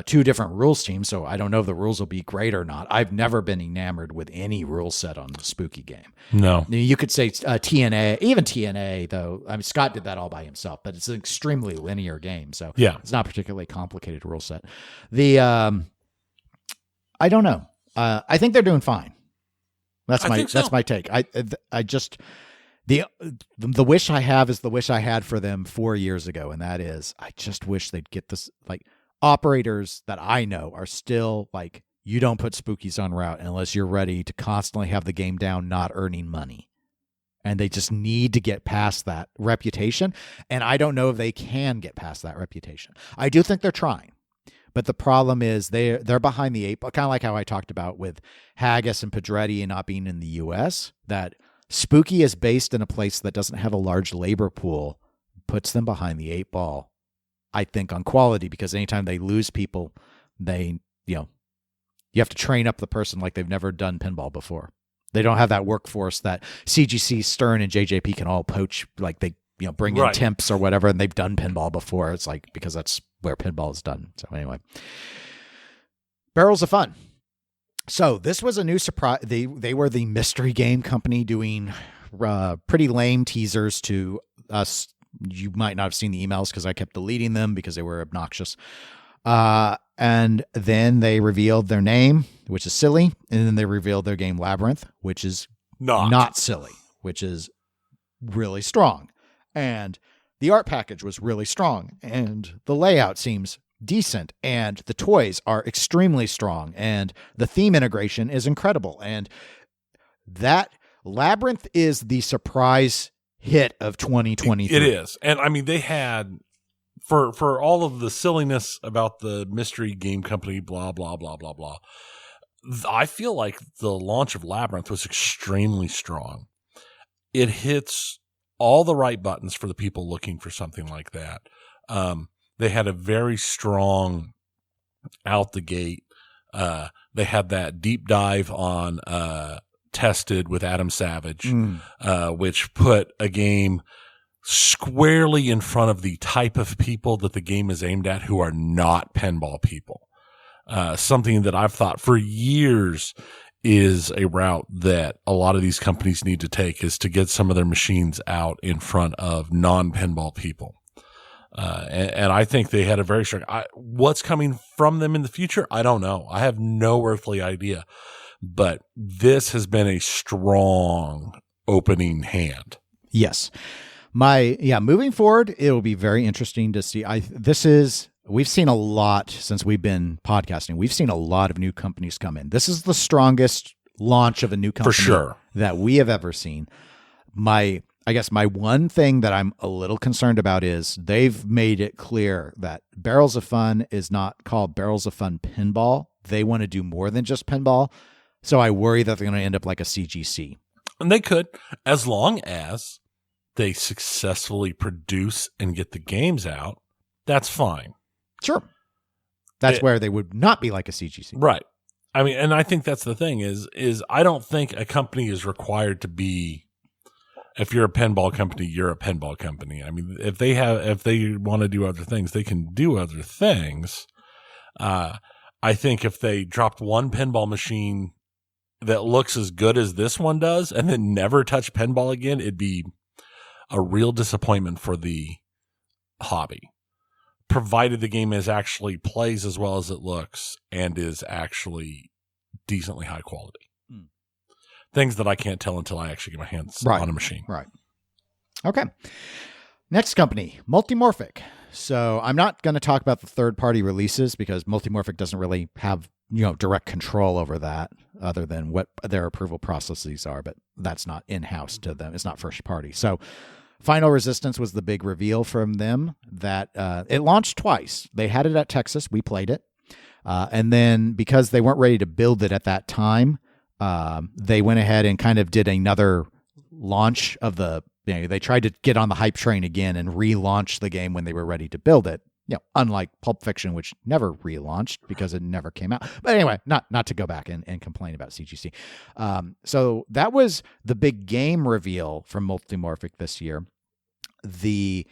Two different rules teams, so I don't know if the rules will be great or not. I've never been enamored with any rule set on the Spooky game. No. You could say TNA, even TNA, though. I mean, Scott did that all by himself, but it's an extremely linear game, so it's not a particularly complicated rule set. I don't know. I think they're doing fine. That's my take. I just the wish I have is the wish I had for them 4 years ago, and that is I just wish they'd get this, like, operators that I know are still like, you don't put Spookies on route unless you're ready to constantly have the game down, not earning money. And they just need to get past that reputation. And I don't know if they can get past that reputation. I do think they're trying. But the problem is they're behind the eight ball, kind of like how I talked about with Haggis and Pedretti and not being in the U.S., that Spooky is based in a place that doesn't have a large labor pool, puts them behind the eight ball, I think, on quality, because anytime they lose people, you have to train up the person like they've never done pinball before. They don't have that workforce that CGC, Stern, and JJP can all poach, like they bring in temps or whatever, and they've done pinball before. It's like, because that's where pinball is done. So anyway, Barrels of Fun. So this was a new surprise. They were the mystery game company doing pretty lame teasers to us. You might not have seen the emails because I kept deleting them because they were obnoxious. And then they revealed their name, which is silly. And then they revealed their game Labyrinth, which is not silly, which is really strong. And the art package was really strong and the layout seems decent and the toys are extremely strong and the theme integration is incredible. And that Labyrinth is the surprise hit of 2023. It is. And I mean, they had, for all of the silliness about the mystery game company, blah, blah, blah, blah, blah, I feel like the launch of Labyrinth was extremely strong. It hits all the right buttons for the people looking for something like that. They had a very strong out the gate. They had that deep dive on Tested with Adam Savage, which put a game squarely in front of the type of people that the game is aimed at who are not pinball people. Something that I've thought for years is a route that a lot of these companies need to take, is to get some of their machines out in front of non-pinball people. And I think they had a very strong, what's coming from them in the future? I don't know. I have no earthly idea, but this has been a strong opening hand. Yes. Moving forward, it'll be very interesting to see. We've seen a lot since we've been podcasting. We've seen a lot of new companies come in. This is the strongest launch of a new company for sure that we have ever seen. I guess my one thing that I'm a little concerned about is they've made it clear that Barrels of Fun is not called Barrels of Fun Pinball. They want to do more than just pinball. So I worry that they're going to end up like a CGC. And they could, as long as they successfully produce and get the games out, that's fine. Sure. That's where they would not be like a CGC. Right. I mean, and I think that's the thing is I don't think a company is required to be, if you're a pinball company, you're a pinball company. I mean, if they want to do other things, they can do other things. I think if they dropped one pinball machine that looks as good as this one does and then never touch pinball again, it'd be a real disappointment for the hobby, provided the game actually plays as well as it looks and is actually decently high quality. Things that I can't tell until I actually get my hands on a machine. Right. Okay. Next company, Multimorphic. So I'm not going to talk about the third-party releases because Multimorphic doesn't really have direct control over that, other than what their approval processes are. But that's not in-house to them. It's not first party. So Final Resistance was the big reveal from them that it launched twice. They had it at Texas. We played it. And then because they weren't ready to build it at that time, they went ahead and kind of did another launch of they tried to get on the hype train again and relaunch the game when they were ready to build it. Unlike Pulp Fiction, which never relaunched because it never came out. But anyway, not to go back and complain about CGC. So that was the big game reveal from Multimorphic this year. The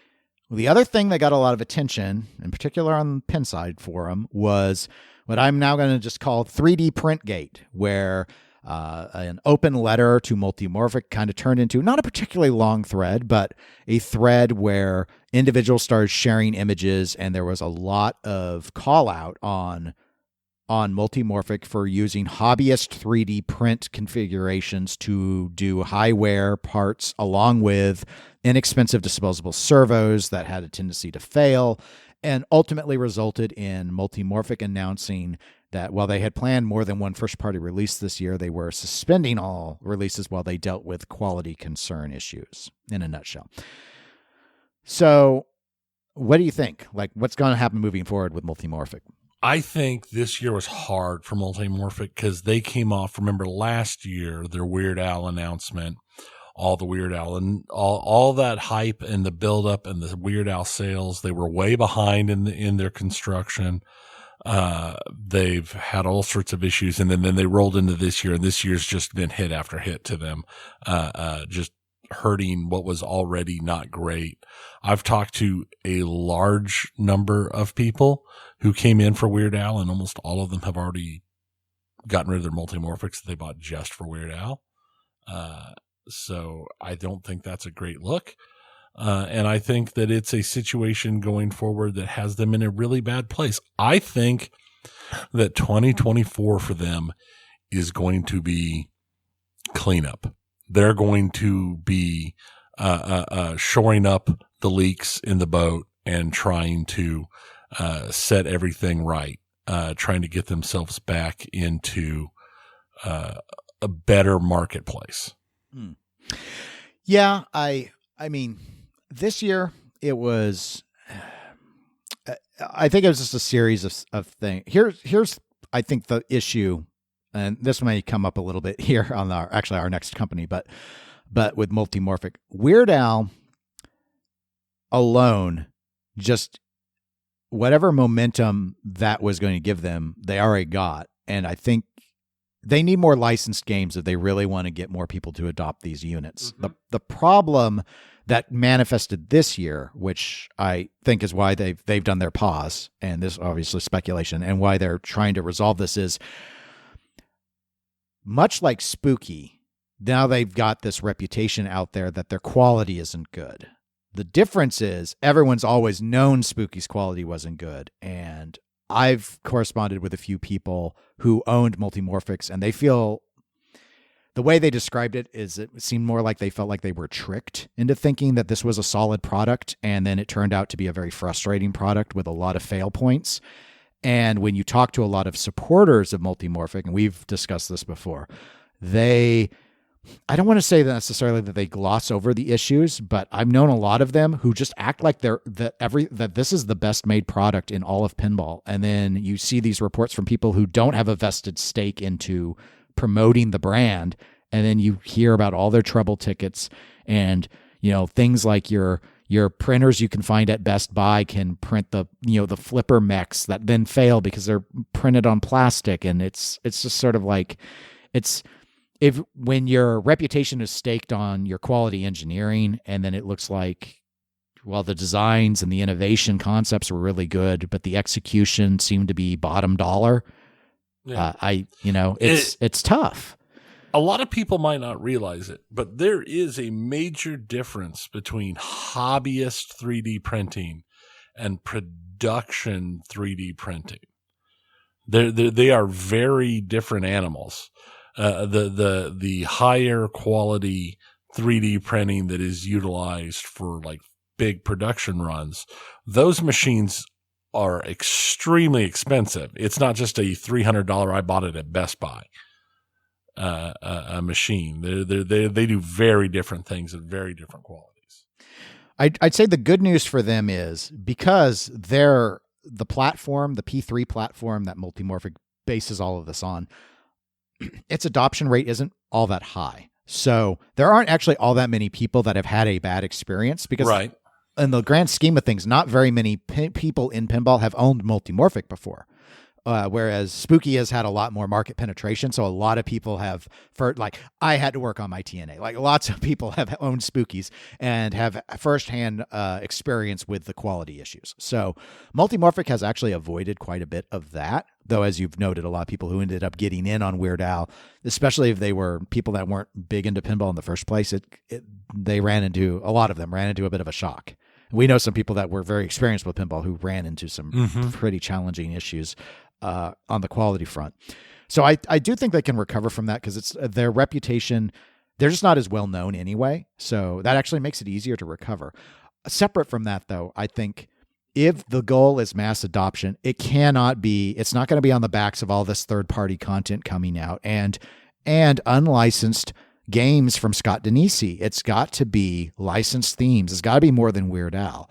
other thing that got a lot of attention, in particular on the Pinside forum, was what I'm now going to just call 3D Printgate, where an open letter to Multimorphic kind of turned into not a particularly long thread, but a thread where individuals started sharing images, and there was a lot of call out on Multimorphic for using hobbyist 3D print configurations to do high-wear parts along with inexpensive disposable servos that had a tendency to fail, and ultimately resulted in Multimorphic announcing that while they had planned more than one first-party release this year, they were suspending all releases while they dealt with quality concern issues, in a nutshell. So what do you think? Like, what's going to happen moving forward with Multimorphic? I think this year was hard for Multimorphic because they came off, remember last year, their Weird Al announcement, all the Weird Al and all that hype and the buildup and the Weird Al sales. They were way behind in their construction. They've had all sorts of issues, and then they rolled into this year, and this year's just been hit after hit to them, just hurting what was already not great. I've talked to a large number of people who came in for Weird Al, and almost all of them have already gotten rid of their Multimorphics that they bought just for Weird Al. So I don't think that's a great look. And I think that it's a situation going forward that has them in a really bad place. I think that 2024 for them is going to be cleanup. They're going to be shoring up the leaks in the boat and trying to set everything right, trying to get themselves back into a better marketplace. Yeah, I mean, this year it was. I think it was just a series of things. Here's I think the issue, and this may come up a little bit here on our next company, but with Multimorphic, Weird Al alone, just whatever momentum that was going to give them, they already got, and I think they need more licensed games if they really want to get more people to adopt these units. Mm-hmm. The problem that manifested this year, which I think is why they've done their pause, and this obviously speculation, and why they're trying to resolve this, is much like Spooky, now they've got this reputation out there that their quality isn't good. The difference is everyone's always known Spooky's quality wasn't good, and I've corresponded with a few people who owned Multimorphics, and they feel the way they described it is it seemed more like they felt like they were tricked into thinking that this was a solid product, and then it turned out to be a very frustrating product with a lot of fail points. And when you talk to a lot of supporters of Multimorphic, and we've discussed this before, I don't want to say necessarily that they gloss over the issues, but I've known a lot of them who just act like that this is the best made product in all of pinball. And then you see these reports from people who don't have a vested stake into promoting the brand, and then you hear about all their trouble tickets, and things like your printers you can find at Best Buy can print the flipper mechs that then fail because they're printed on plastic, and it's just sort of like when your reputation is staked on your quality engineering, and then it looks like, well, the designs and the innovation concepts were really good, but the execution seemed to be bottom dollar. Yeah. It's tough. A lot of people might not realize it, but there is a major difference between hobbyist 3D printing and production 3D printing. They are very different animals. The higher quality 3D printing that is utilized for like big production runs, those machines are extremely expensive. It's not just a $300 I bought it at Best Buy a machine. They do very different things at very different qualities. I'd say the good news for them is because they're the platform, the P3 platform that Multimorphic bases all of this on, its adoption rate isn't all that high. So there aren't actually all that many people that have had a bad experience because right. In the grand scheme of things, not very many people in pinball have owned Multimorphic before, whereas Spooky has had a lot more market penetration. So a lot of people have, I had to work on my TNA. Like lots of people have owned Spookies and have firsthand experience with the quality issues. So Multimorphic has actually avoided quite a bit of that, though, as you've noted, a lot of people who ended up getting in on Weird Al, especially if they were people that weren't big into pinball in the first place, a lot of them ran into a bit of a shock. We know some people that were very experienced with pinball who ran into some pretty challenging issues on the quality front. So I do think they can recover from that because it's their reputation. They're just not as well known anyway. So that actually makes it easier to recover. Separate from that, though, I think if the goal is mass adoption, it's not going to be on the backs of all this third-party content coming out and unlicensed games from Scott Denisi. It's got to be licensed themes. It's got to be more than Weird Al.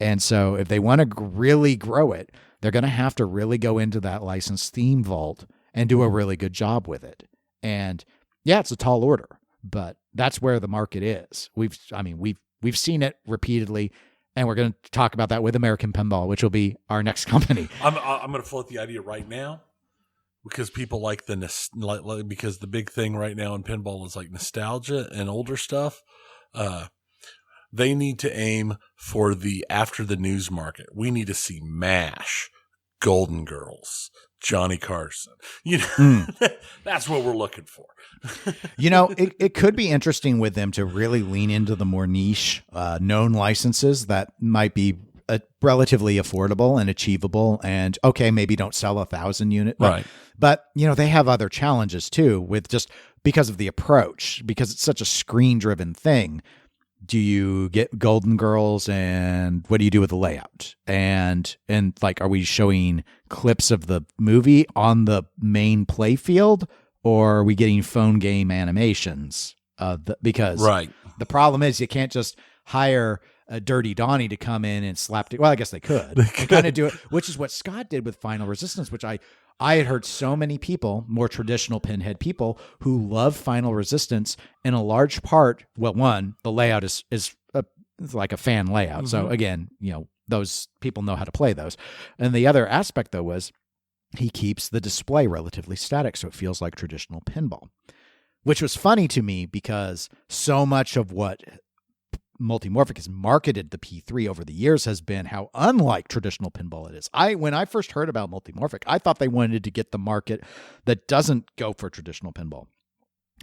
And so if they want to really grow it, they're going to have to really go into that licensed theme vault and do a really good job with it. And yeah, it's a tall order, but that's where the market is. We've seen it repeatedly, and we're going to talk about that with American Pinball, which will be our next company. I'm going to float the idea right now because people like because the big thing right now in pinball is like nostalgia and older stuff. They need to aim for the after the news market. We need to see MASH, Golden Girls, Johnny Carson. That's what we're looking for. It could be interesting with them to really lean into the more niche, known licenses that might be relatively affordable and achievable. And okay, maybe don't sell 1,000 units, right? But they have other challenges too with just because of the approach, because it's such a screen-driven thing. do you get Golden Girls, and what do you do with the layout? And like, are we showing clips of the movie on the main play field, or are we getting phone game animations? Because the problem is you can't just hire a Dirty Donnie to come in and slap it. Well, I guess they could. They kind of do it, which is what Scott did with Final Resistance, which I had heard so many people, more traditional Pinhead people, who love Final Resistance in a large part. Well, one, the layout is like a fan layout. Mm-hmm. So again, those people know how to play those. And the other aspect, though, was he keeps the display relatively static, so it feels like traditional pinball, which was funny to me because so much of what Multimorphic has marketed the P3 over the years has been how unlike traditional pinball it is. When I first heard about Multimorphic, I thought they wanted to get the market that doesn't go for traditional pinball.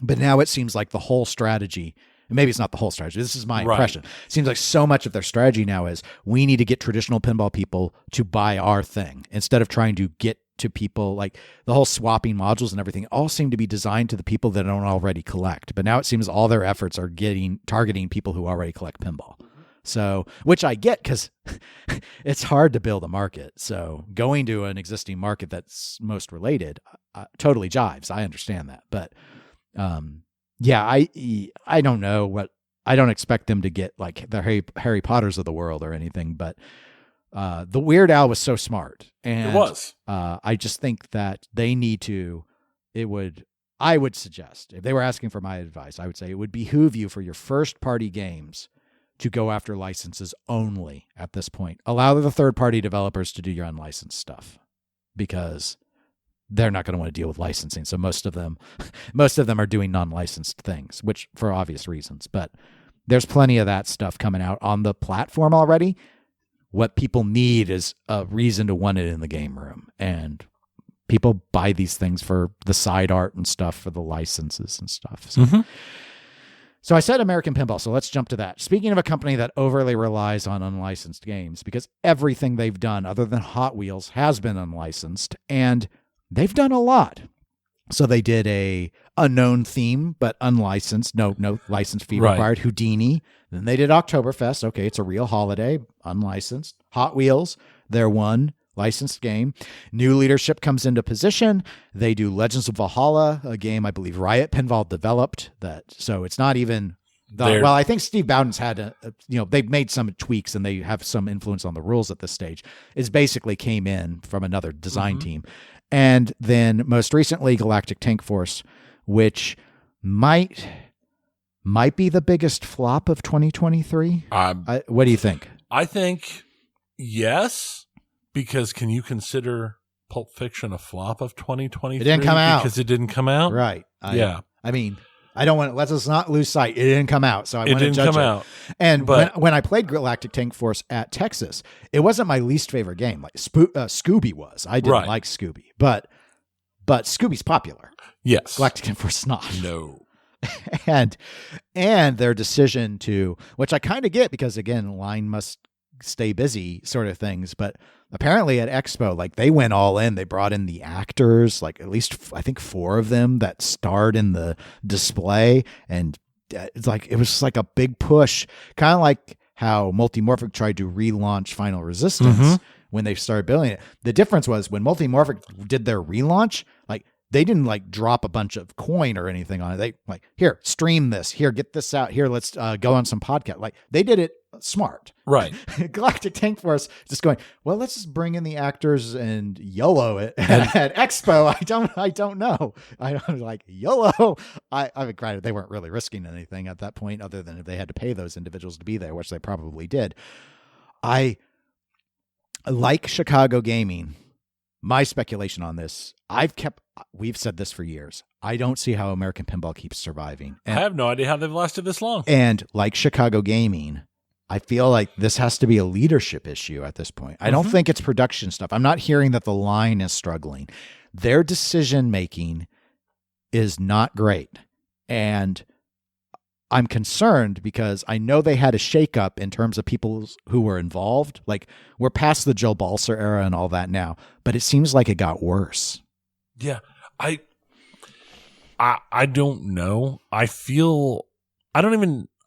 But now it seems like the whole strategy, and maybe it's not the whole strategy, this is my impression. It seems like so much of their strategy now is we need to get traditional pinball people to buy our thing instead of trying to get to people, like the whole swapping modules and everything all seem to be designed to the people that don't already collect. But now it seems all their efforts are targeting people who already collect pinball. So, which I get because it's hard to build a market. So going to an existing market that's most related totally jives. I understand that. But yeah, I don't know what, I don't expect them to get like the Harry Potters of the world or anything, but the Weird Al was so smart. And it was. I just think that they need to, I would suggest, if they were asking for my advice, I would say it would behoove you for your first party games to go after licenses only at this point. Allow the third party developers to do your unlicensed stuff because they're not going to want to deal with licensing. So most of them are doing non-licensed things, which for obvious reasons, but there's plenty of that stuff coming out on the platform already. What people need is a reason to want it in the game room. And people buy these things for the side art and stuff, for the licenses and stuff. So, So I said American Pinball, so let's jump to that. Speaking of a company that overly relies on unlicensed games, because everything they've done other than Hot Wheels has been unlicensed, and they've done a lot. So they did a unknown theme, but unlicensed, no license fee required, Houdini. Then they did Oktoberfest. Okay, it's a real holiday, unlicensed. Hot Wheels, their one licensed game. New leadership comes into position. They do Legends of Valhalla, a game I believe Riot Pinball developed. So it's not even well, I think Steve Bowden's had they've made some tweaks and they have some influence on the rules at this stage. It basically came in from another design team. And then most recently, Galactic Tank Force, which might be the biggest flop of 2023. What do you think? I think yes, because can you consider Pulp Fiction a flop of 2023? It didn't come out. Because it didn't come out? Right. Yeah. I mean, I don't want to, let's not lose sight. It didn't come out, so I want to judge it. It didn't come out. And when I played Galactic Tank Force at Texas, it wasn't my least favorite game. Like Scooby was. I didn't like Scooby, but Scooby's popular. Yes. Galactic Tank Force is not. No. and their decision to, which I kind of get because again, line must stay busy sort of things, but apparently at Expo, like they went all in. They brought in the actors, like at least I think 4 of them that starred in the display, and it's like it was like a big push, kind of like how Multimorphic tried to relaunch Final Resistance when they started building it. The difference was when Multimorphic did their relaunch, like they didn't like drop a bunch of coin or anything on it. They like, here, stream this, here, get this out, here, let's go on some podcast. Like they did it smart. Right. Galactic Tank Force just going, well, let's just bring in the actors and YOLO it at Expo. I don't know. I'm like, YOLO. I mean, granted, they weren't really risking anything at that point other than if they had to pay those individuals to be there, which they probably did. I like Chicago gaming. My speculation on this, we've said this for years. I don't see how American Pinball keeps surviving. And I have no idea how they've lasted this long. And like Chicago gaming, I feel like this has to be a leadership issue at this point. I don't think it's production stuff. I'm not hearing that the line is struggling. Their decision-making is not great. And I'm concerned because I know they had a shakeup in terms of people who were involved. Like we're past the Joe Balser era and all that now, but it seems like it got worse. Yeah. I don't know. I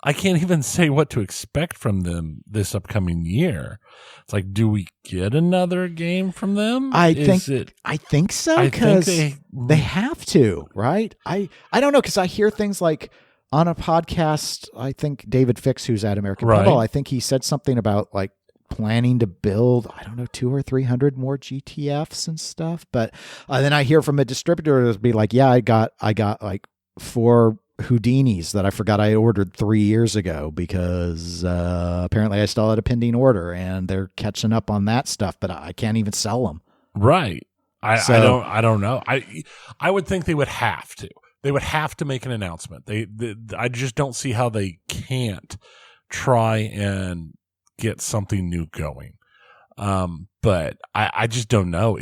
I can't even say what to expect from them this upcoming year. It's like, do we get another game from them? I think so, because they have to, right? I don't know, because I hear things like on a podcast, I think David Fix, who's at American Pinball, I think he said something about like planning to build, I don't know, 200 or 300 more GTFs and stuff. But then I hear from a distributor that'll be like, yeah, I got like 4 Houdinis that I forgot I ordered 3 years ago because apparently I still had a pending order, and they're catching up on that stuff, but I can't even sell them. Right. I don't know. I would think they would have to. They would have to make an announcement. I just don't see how they can't try and get something new going. But I just don't know.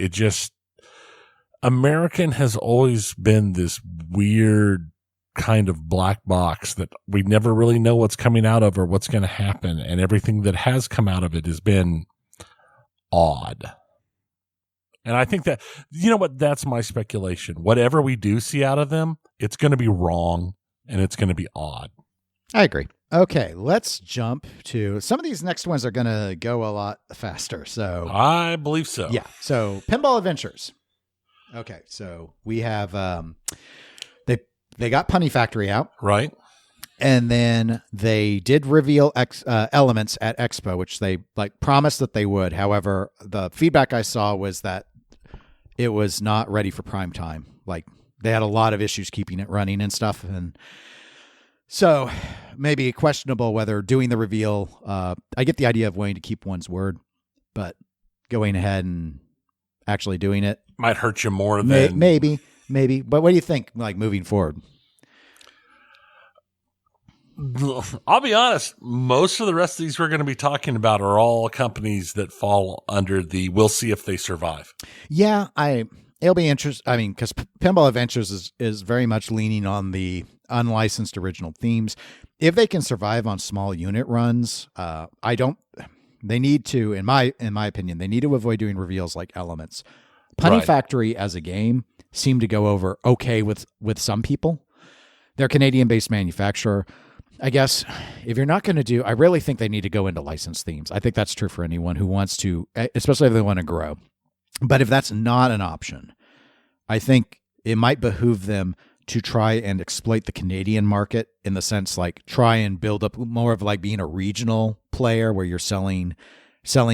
American has always been this weird kind of black box that we never really know what's coming out of or what's going to happen. And everything that has come out of it has been odd. And I think that, you know what, that's my speculation. Whatever we do see out of them, it's going to be wrong and it's going to be odd. I agree. Okay, let's jump to some of these next ones are going to go a lot faster. So I believe so. Yeah. So Pinball Adventures. Okay, so we have they got Punny Factory out, right? And then they did reveal Elements at Expo, which they like promised that they would. However, the feedback I saw was that it was not ready for prime time. Like they had a lot of issues keeping it running and stuff, and so maybe questionable whether doing the reveal. I get the idea of wanting to keep one's word, but going ahead and actually doing it might hurt you more than maybe. But what do you think? Like moving forward. I'll be honest. Most of the rest of these we're going to be talking about are all companies that fall under the we'll see if they survive. Yeah, it'll be interesting. I mean, because Pinball Adventures is very much leaning on the unlicensed original themes. If they can survive on small unit runs, they need to, in my opinion, they need to avoid doing reveals like Elements. Punny Factory as a game seemed to go over okay with some people. They're a Canadian-based manufacturer. I guess if you're not going to do, I really think they need to go into licensed themes. I think that's true for anyone who wants to, especially if they want to grow. But if that's not an option, I think it might behoove them to try and exploit the Canadian market in the sense like try and build up more of like being a regional player where you're selling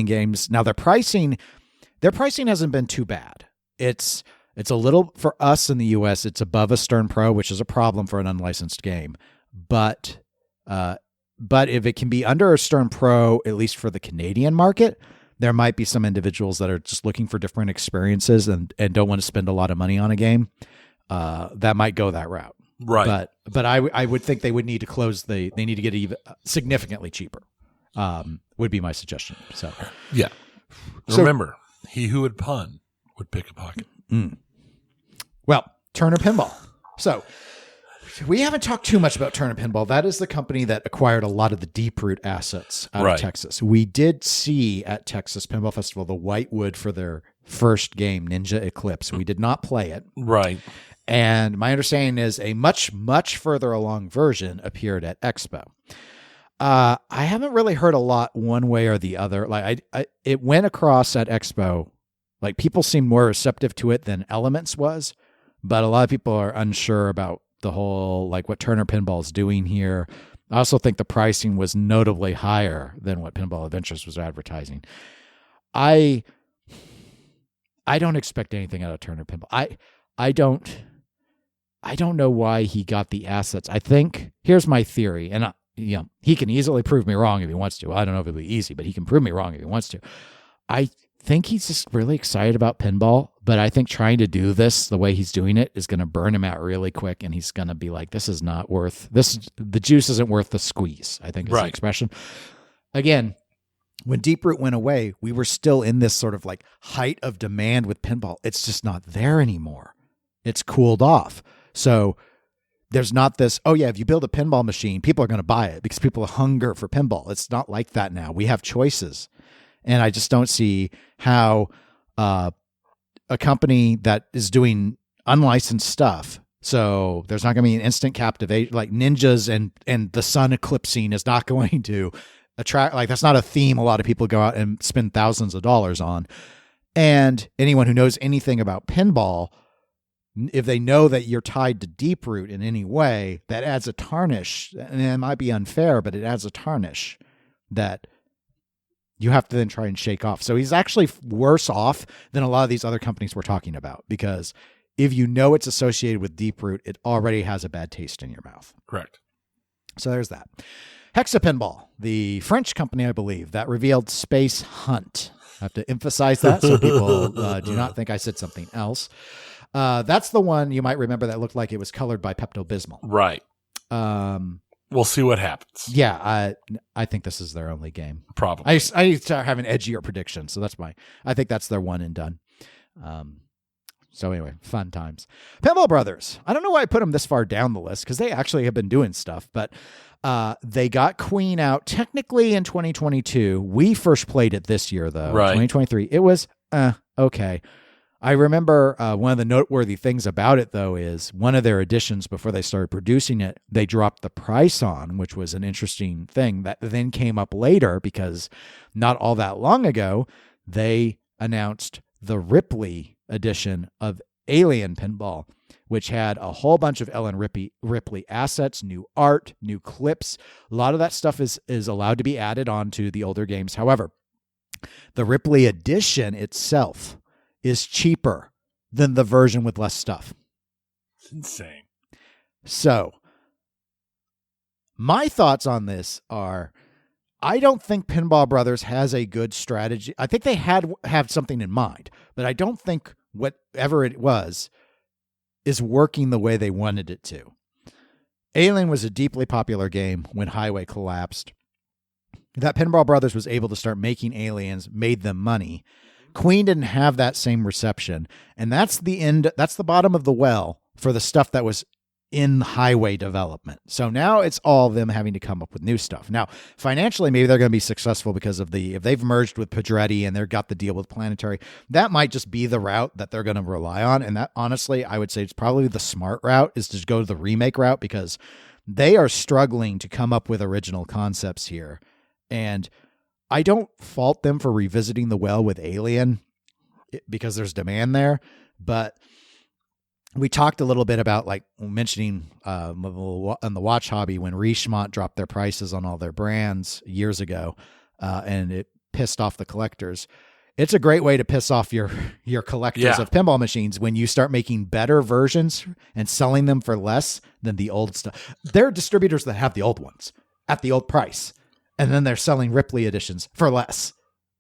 games. Now their pricing hasn't been too bad. It's a little, for us in the US, it's above a Stern Pro, which is a problem for an unlicensed game. But if it can be under a Stern Pro, at least for the Canadian market, there might be some individuals that are just looking for different experiences and don't want to spend a lot of money on a game. That might go that route. Right. But I would think they would need to close they need to get even significantly cheaper. Would be my suggestion. So yeah. Remember, he who would pun would pick a pocket. Well, Turner Pinball. So we haven't talked too much about Turner Pinball. That is the company that acquired a lot of the Deeproot assets out of Texas. We did see at Texas Pinball Festival the Whitewood for their first game, Ninja Eclipse. We did not play it. Right. And my understanding is a much, much further along version appeared at Expo. I haven't really heard a lot one way or the other. Like it went across at Expo. Like people seemed more receptive to it than Elements was, but a lot of people are unsure about the whole, like what Turner Pinball is doing here. I also think the pricing was notably higher than what Pinball Adventures was advertising. I don't expect anything out of Turner Pinball. I don't know why he got the assets. I think here's my theory, and he can easily prove me wrong if he wants to. I don't know if it'll be easy, but he can prove me wrong if he wants to. I think he's just really excited about pinball, but I think trying to do this the way he's doing it is going to burn him out really quick, and he's going to be like, the juice isn't worth the squeeze, I think is the expression. Again, when Deeproot went away, we were still in this sort of like height of demand with pinball. It's just not there anymore. It's cooled off. So there's not this, oh yeah, if you build a pinball machine, people are going to buy it because people hunger for pinball. It's not like that now. We have choices. And I just don't see how a company that is doing unlicensed stuff So there's not going to be an instant captivation like ninjas and the sun eclipsing is not going to attract. Like that's not a theme a lot of people go out and spend thousands of dollars on. And anyone who knows anything about pinball, if they know that you're tied to Deeproot in any way, that adds a tarnish. And it might be unfair, but it adds a tarnish that you have to then try and shake off. So he's actually worse off than a lot of these other companies we're talking about, because if you know it's associated with Deeproot, it already has a bad taste in your mouth. Correct. So there's that. Hexa Pinball, the French company, I believe, that revealed Space Hunt. I have to emphasize that so people do not think I said something else. That's the one you might remember that looked like it was colored by Pepto-Bismol. Right. We'll see what happens. Yeah, I think this is their only game. Probably. I start having edgier predictions, so I think that's their one and done. So anyway, fun times. Pinball Brothers. I don't know why I put them this far down the list, because they actually have been doing stuff, but they got Queen out technically in 2022. We first played it this year, though. Right. 2023. It was okay. I remember one of the noteworthy things about it, though, is one of their editions before they started producing it, they dropped the price on, which was an interesting thing that then came up later, because not all that long ago, they announced the Ripley edition of Alien Pinball, which had a whole bunch of Ellen Ripley assets, new art, new clips. A lot of that stuff is allowed to be added onto the older games. However, the Ripley edition itself is cheaper than the version with less stuff. It's insane. So, my thoughts on this are, I don't think Pinball Brothers has a good strategy. I think they have something in mind, but I don't think whatever it was is working the way they wanted it to. Alien was a deeply popular game when Highway collapsed. That Pinball Brothers was able to start making aliens, made them money. Queen didn't have that same reception, and that's the bottom of the well for the stuff that was in Highway development. So now it's all them having to come up with new stuff. Now, financially, maybe they're going to be successful because of if they've merged with Pedretti and they've got the deal with Planetary, that might just be the route that they're going to rely on. And that, honestly, I would say it's probably the smart route, is to go to the remake route, because they are struggling to come up with original concepts here. And I don't fault them for revisiting the well with Alien, because there's demand there, but we talked a little bit about, like, mentioning on the watch hobby when Richemont dropped their prices on all their brands years ago, and it pissed off the collectors. It's a great way to piss off your collectors of pinball machines when you start making better versions and selling them for less than the old stuff. There are distributors that have the old ones at the old price, and then they're selling Ripley editions for less,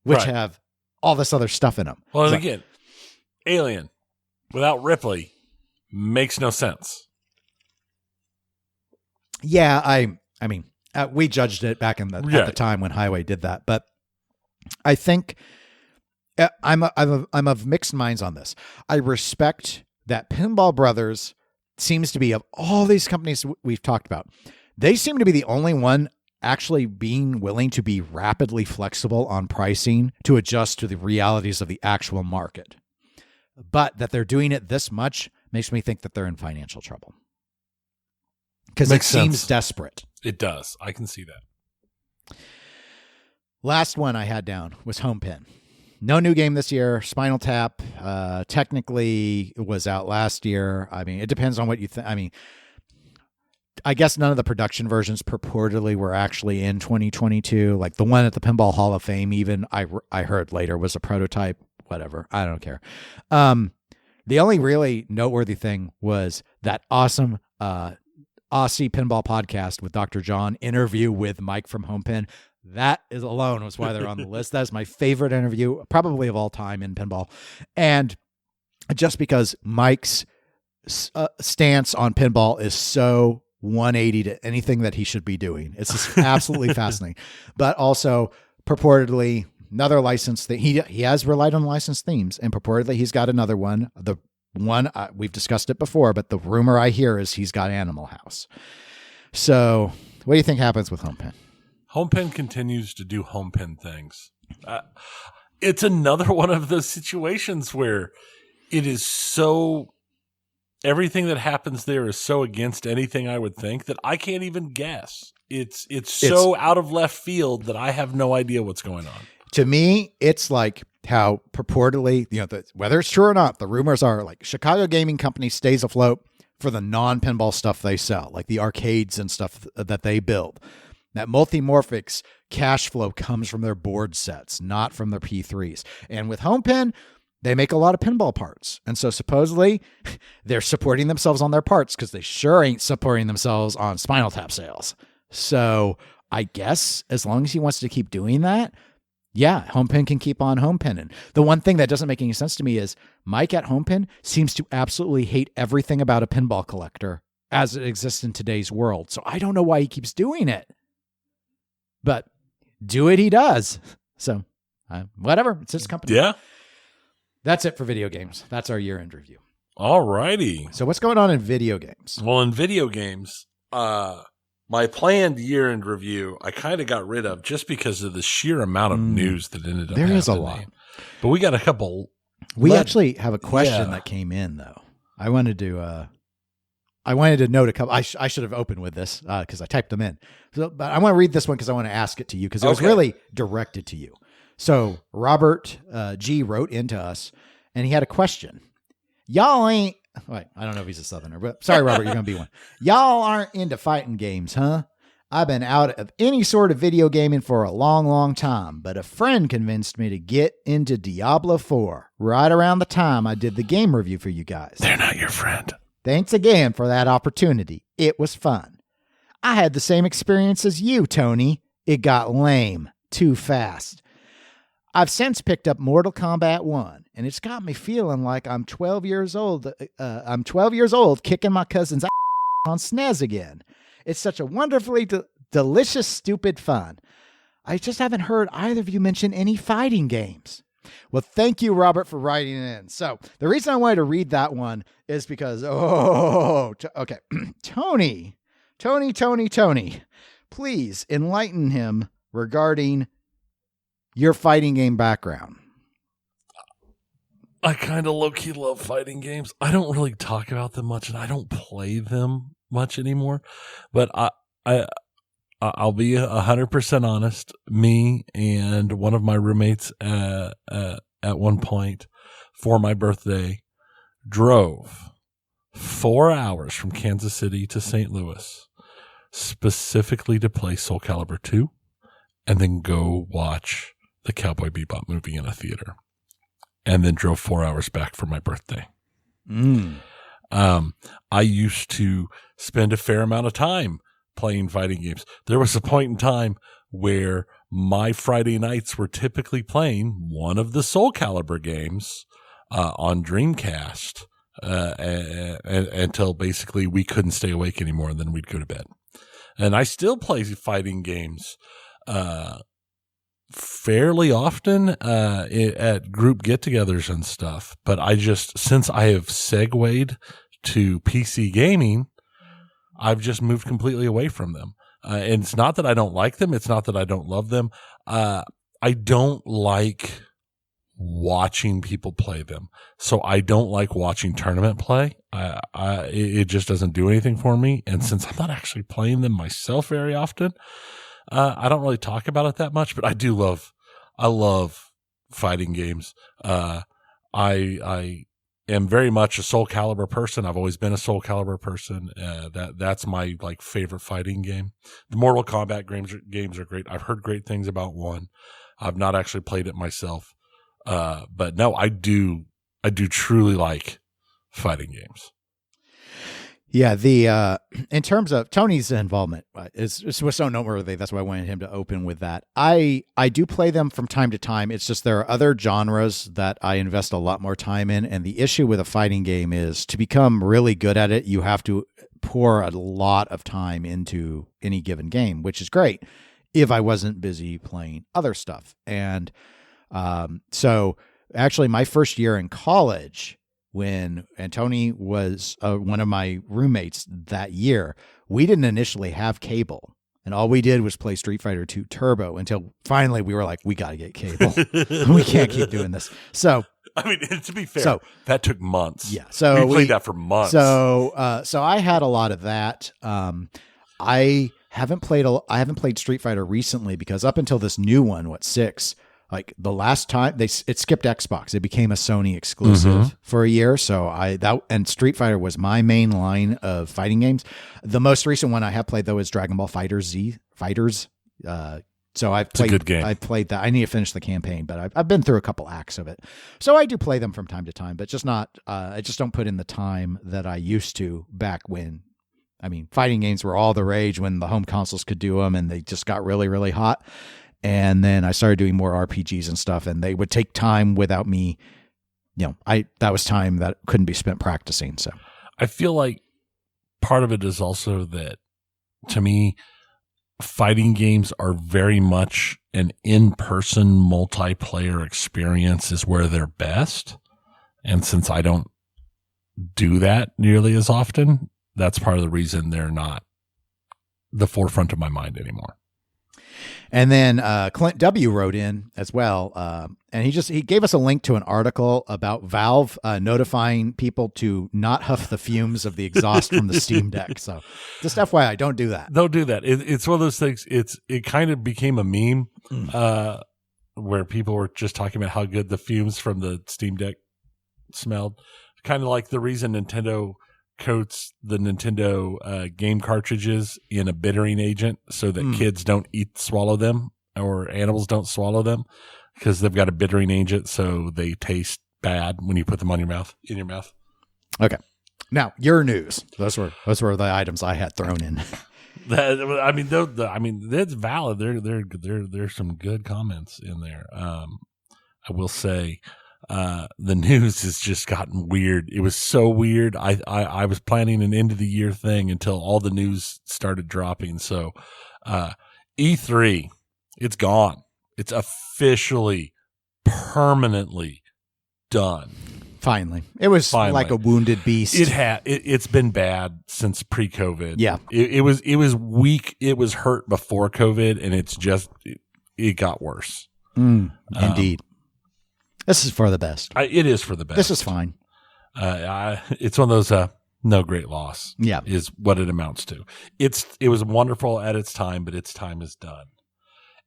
which have all this other stuff in them. Well, and again, Alien without Ripley makes no sense. Yeah, I mean, we judged it back at the time when Highway did that, but I think I'm of mixed minds on this. I respect that Pinball Brothers seems to be, of all these companies we've talked about, they seem to be the only one actually being willing to be rapidly flexible on pricing to adjust to the realities of the actual market. But that they're doing it this much makes me think that they're in financial trouble, because it seems desperate. It does. I can see that. Last one I had down was Home Pin. No new game this year. Spinal Tap technically was out last year. I mean, it depends on what you think. I mean, I guess none of the production versions purportedly were actually in 2022. Like the one at the Pinball Hall of Fame, even I heard later was a prototype. Whatever. I don't care. The only really noteworthy thing was that awesome Aussie Pinball podcast with Dr. John interview with Mike from Home Pin. That is alone was why they're on the list. That is my favorite interview, probably of all time in pinball. And just because Mike's stance on pinball is so 180 to anything that he should be doing. It's just absolutely fascinating. But also purportedly another license that he has relied on licensed themes, and purportedly he's got another one. The one we've discussed it before, but the rumor I hear is he's got Animal House. So what do you think happens with Home Pin? Home Pin continues to do Home Pin things. It's another one of those situations where it is so everything that happens there is so against anything I would think that I can't even guess. It's so out of left field that I have no idea what's going on. To me, it's like how purportedly, whether it's true or not, the rumors are like Chicago Gaming Company stays afloat for the non-pinball stuff they sell, like the arcades and stuff that they build. That Multimorphics cash flow comes from their board sets, not from their P3s. And with HomePin, they make a lot of pinball parts. And so supposedly they're supporting themselves on their parts because they sure ain't supporting themselves on Spinal Tap sales. So I guess as long as he wants to keep doing that, yeah, HomePin can keep on HomePinning. The one thing that doesn't make any sense to me is Mike at HomePin seems to absolutely hate everything about a pinball collector as it exists in today's world. So I don't know why he keeps doing it. But do it, he does. So whatever, it's his company. Yeah. That's it for video games. That's our year-end review. All righty. So what's going on in video games? Well, in video games, my planned year-end review, I kind of got rid of just because of the sheer amount of news that ended up happening. There is a lot. But we got a couple. We actually have a question that came in, though. I wanted to note a couple. I should have opened with this because I typed them in. So, but I want to read this one because I want to ask it to you because it was really directed to you. So Robert G wrote into us and he had a question. Y'all ain't, wait, I don't know if he's a Southerner, but sorry, Robert, you're going to be one. Y'all aren't into fighting games, huh? I've been out of any sort of video gaming for a long, long time, but a friend convinced me to get into Diablo 4 right around the time I did the game review for you guys. They're not your friend. Thanks again for that opportunity. It was fun. I had the same experience as you, Tony. It got lame too fast. I've since picked up Mortal Kombat 1, and it's got me feeling like I'm 12 years old. I'm 12 years old kicking my cousin's ass on SNES again. It's such a wonderfully delicious, stupid fun. I just haven't heard either of you mention any fighting games. Well, thank you, Robert, for writing in. So the reason I wanted to read that one is because, okay. Tony, please enlighten him regarding your fighting game background. I kind of low-key love fighting games. I don't really talk about them much, and I don't play them much anymore. But I'll be 100% honest. Me and one of my roommates at one point for my birthday drove 4 hours from Kansas City to St. Louis specifically to play Soul Calibur 2 and then go watch the Cowboy Bebop movie in a theater, and then drove 4 hours back for my birthday. I used to spend a fair amount of time playing fighting games. There was a point in time where my Friday nights were typically playing one of the Soul Calibur games on Dreamcast until basically we couldn't stay awake anymore, and then we'd go to bed. And I still play fighting games fairly often at group get-togethers and stuff. But since I have segued to PC gaming, I've just moved completely away from them. And it's not that I don't like them. It's not that I don't love them. I don't like watching people play them. So I don't like watching tournament play. It just doesn't do anything for me. And since I'm not actually playing them myself very often, I don't really talk about it that much, but I love fighting games. I am very much a Soul Calibur person. I've always been a Soul Calibur person. That's my favorite fighting game. The Mortal Kombat games are great. I've heard great things about one. I've not actually played it myself. But no, I do truly like fighting games. Yeah, in terms of Tony's involvement, it was so noteworthy. That's why I wanted him to open with that. I do play them from time to time. It's just there are other genres that I invest a lot more time in, and the issue with a fighting game is to become really good at it, you have to pour a lot of time into any given game, which is great if I wasn't busy playing other stuff. And so actually my first year in college, when Tony was one of my roommates that year, we didn't initially have cable. And all we did was play Street Fighter 2 Turbo until finally we were like, we got to get cable. We can't keep doing this. So I mean, to be fair, that took months. Yeah. So we played that for months. So I had a lot of that. I haven't played Street Fighter recently because up until this new one, 6, like the last time it skipped Xbox. It became a Sony exclusive for a year. So and Street Fighter was my main line of fighting games. The most recent one I have played though is Dragon Ball Fighters. So I've played. It's a good game. I played that. I need to finish the campaign, but I've been through a couple acts of it. So I do play them from time to time, but just not. I just don't put in the time that I used to back when. I mean, fighting games were all the rage when the home consoles could do them, and they just got really, really hot. And then I started doing more RPGs and stuff, and they would take time without me. That was time that couldn't be spent practicing. So I feel like part of it is also that, to me, fighting games are very much an in-person multiplayer experience is where they're best. And since I don't do that nearly as often, that's part of the reason they're not the forefront of my mind anymore. And then Clint W. wrote in as well, and he gave us a link to an article about Valve notifying people to not huff the fumes of the exhaust from the Steam Deck. So just FYI, don't do that. Don't do that. It's one of those things. It kind of became a meme where people were just talking about how good the fumes from the Steam Deck smelled. Kind of like the reason Nintendo coats the Nintendo game cartridges in a bittering agent so that kids don't swallow them, or animals don't swallow them, because they've got a bittering agent, so they taste bad when you put them in your mouth. Okay, now your news. Those were the items I had thrown in. I mean, that's valid. There's some good comments in there. I will say. The news has just gotten weird. It was so weird. I was planning an end of the year thing until all the news started dropping. So, E3, it's gone. It's officially, permanently done. Finally. It was like a wounded beast. It's been bad since pre-COVID. Yeah. It was weak. It was hurt before COVID, and it got worse. Indeed. This is for the best. It is for the best. This is fine. It's one of those no great loss. Yeah, is what it amounts to. It was wonderful at its time, but its time is done.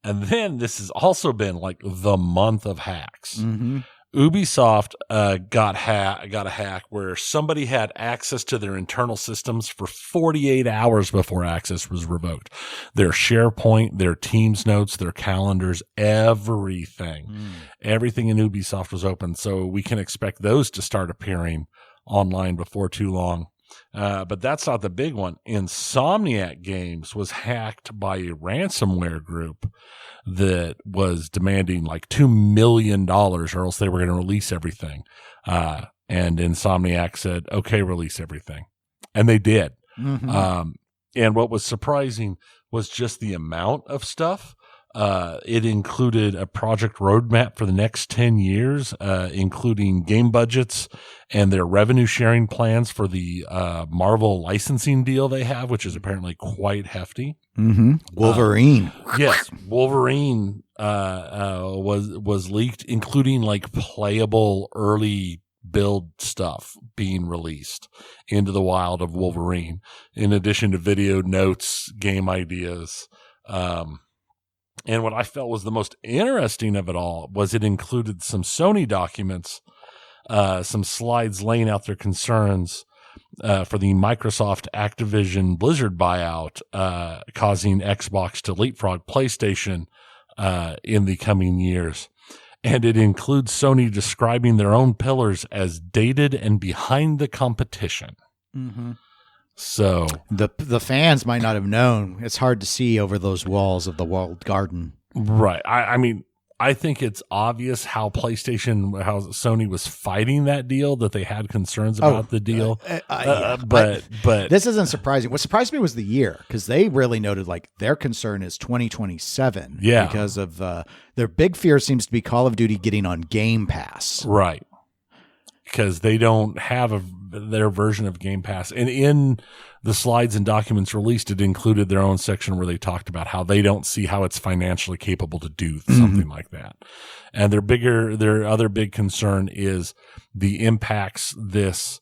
And then this has also been like the month of hacks. Mm-hmm. Ubisoft got a hack where somebody had access to their internal systems for 48 hours before access was revoked. Their SharePoint, their Teams notes, their calendars, everything. Everything in Ubisoft was open, so we can expect those to start appearing online before too long. But that's not the big one. Insomniac Games was hacked by a ransomware group that was demanding like $2 million or else they were going to release everything. And Insomniac said, okay, release everything. And they did. Mm-hmm. And what was surprising was just the amount of stuff. It included a project roadmap for the next 10 years, including game budgets and their revenue sharing plans for the Marvel licensing deal they have, which is apparently quite hefty. Mm-hmm. Wolverine. Yes. Wolverine was leaked, including like playable early build stuff being released into the wild of Wolverine, in addition to video notes, game ideas. And what I felt was the most interesting of it all was it included some Sony documents, some slides laying out their concerns for the Microsoft Activision Blizzard buyout, causing Xbox to leapfrog PlayStation in the coming years. And it includes Sony describing their own pillars as dated and behind the competition. Mm-hmm. So the fans might not have known. It's hard to see over those walls of the walled garden. Right. I mean, I think it's obvious how Sony was fighting that deal, that they had concerns about the deal. But this isn't surprising. What surprised me was the year, because they really noted like their concern is 2027. Yeah. Because of their big fear seems to be Call of Duty getting on Game Pass. Right. Because they don't have their version of Game Pass. And in the slides and documents released, it included their own section where they talked about how they don't see how it's financially capable to do something like that. And their other big concern is the impacts this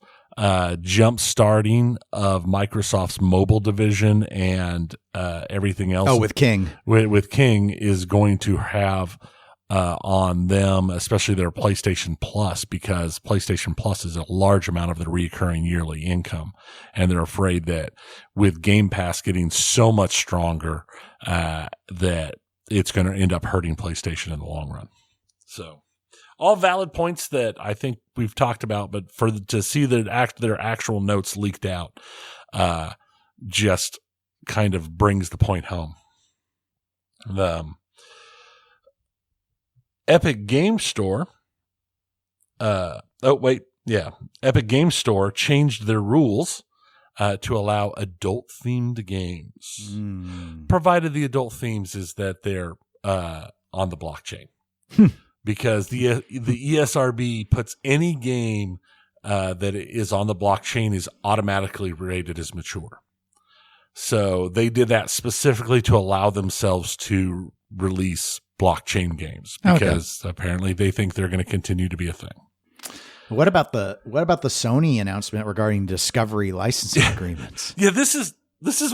jump starting of Microsoft's mobile division and everything else. Oh, with King. With King is going to have on them, especially their PlayStation Plus, because PlayStation Plus is a large amount of the recurring yearly income. And they're afraid that with Game Pass getting so much stronger, that it's going to end up hurting PlayStation in the long run. So all valid points that I think we've talked about, but to see their actual notes leaked out, just kind of brings the point home. Epic Game Store. Epic Game Store changed their rules to allow adult-themed games, provided the adult themes is that they're on the blockchain, because the ESRB puts any game that is on the blockchain is automatically rated as mature. So they did that specifically to allow themselves to release blockchain games, because apparently they think they're going to continue to be a thing. What about the Sony announcement regarding Discovery licensing agreements? Yeah, this is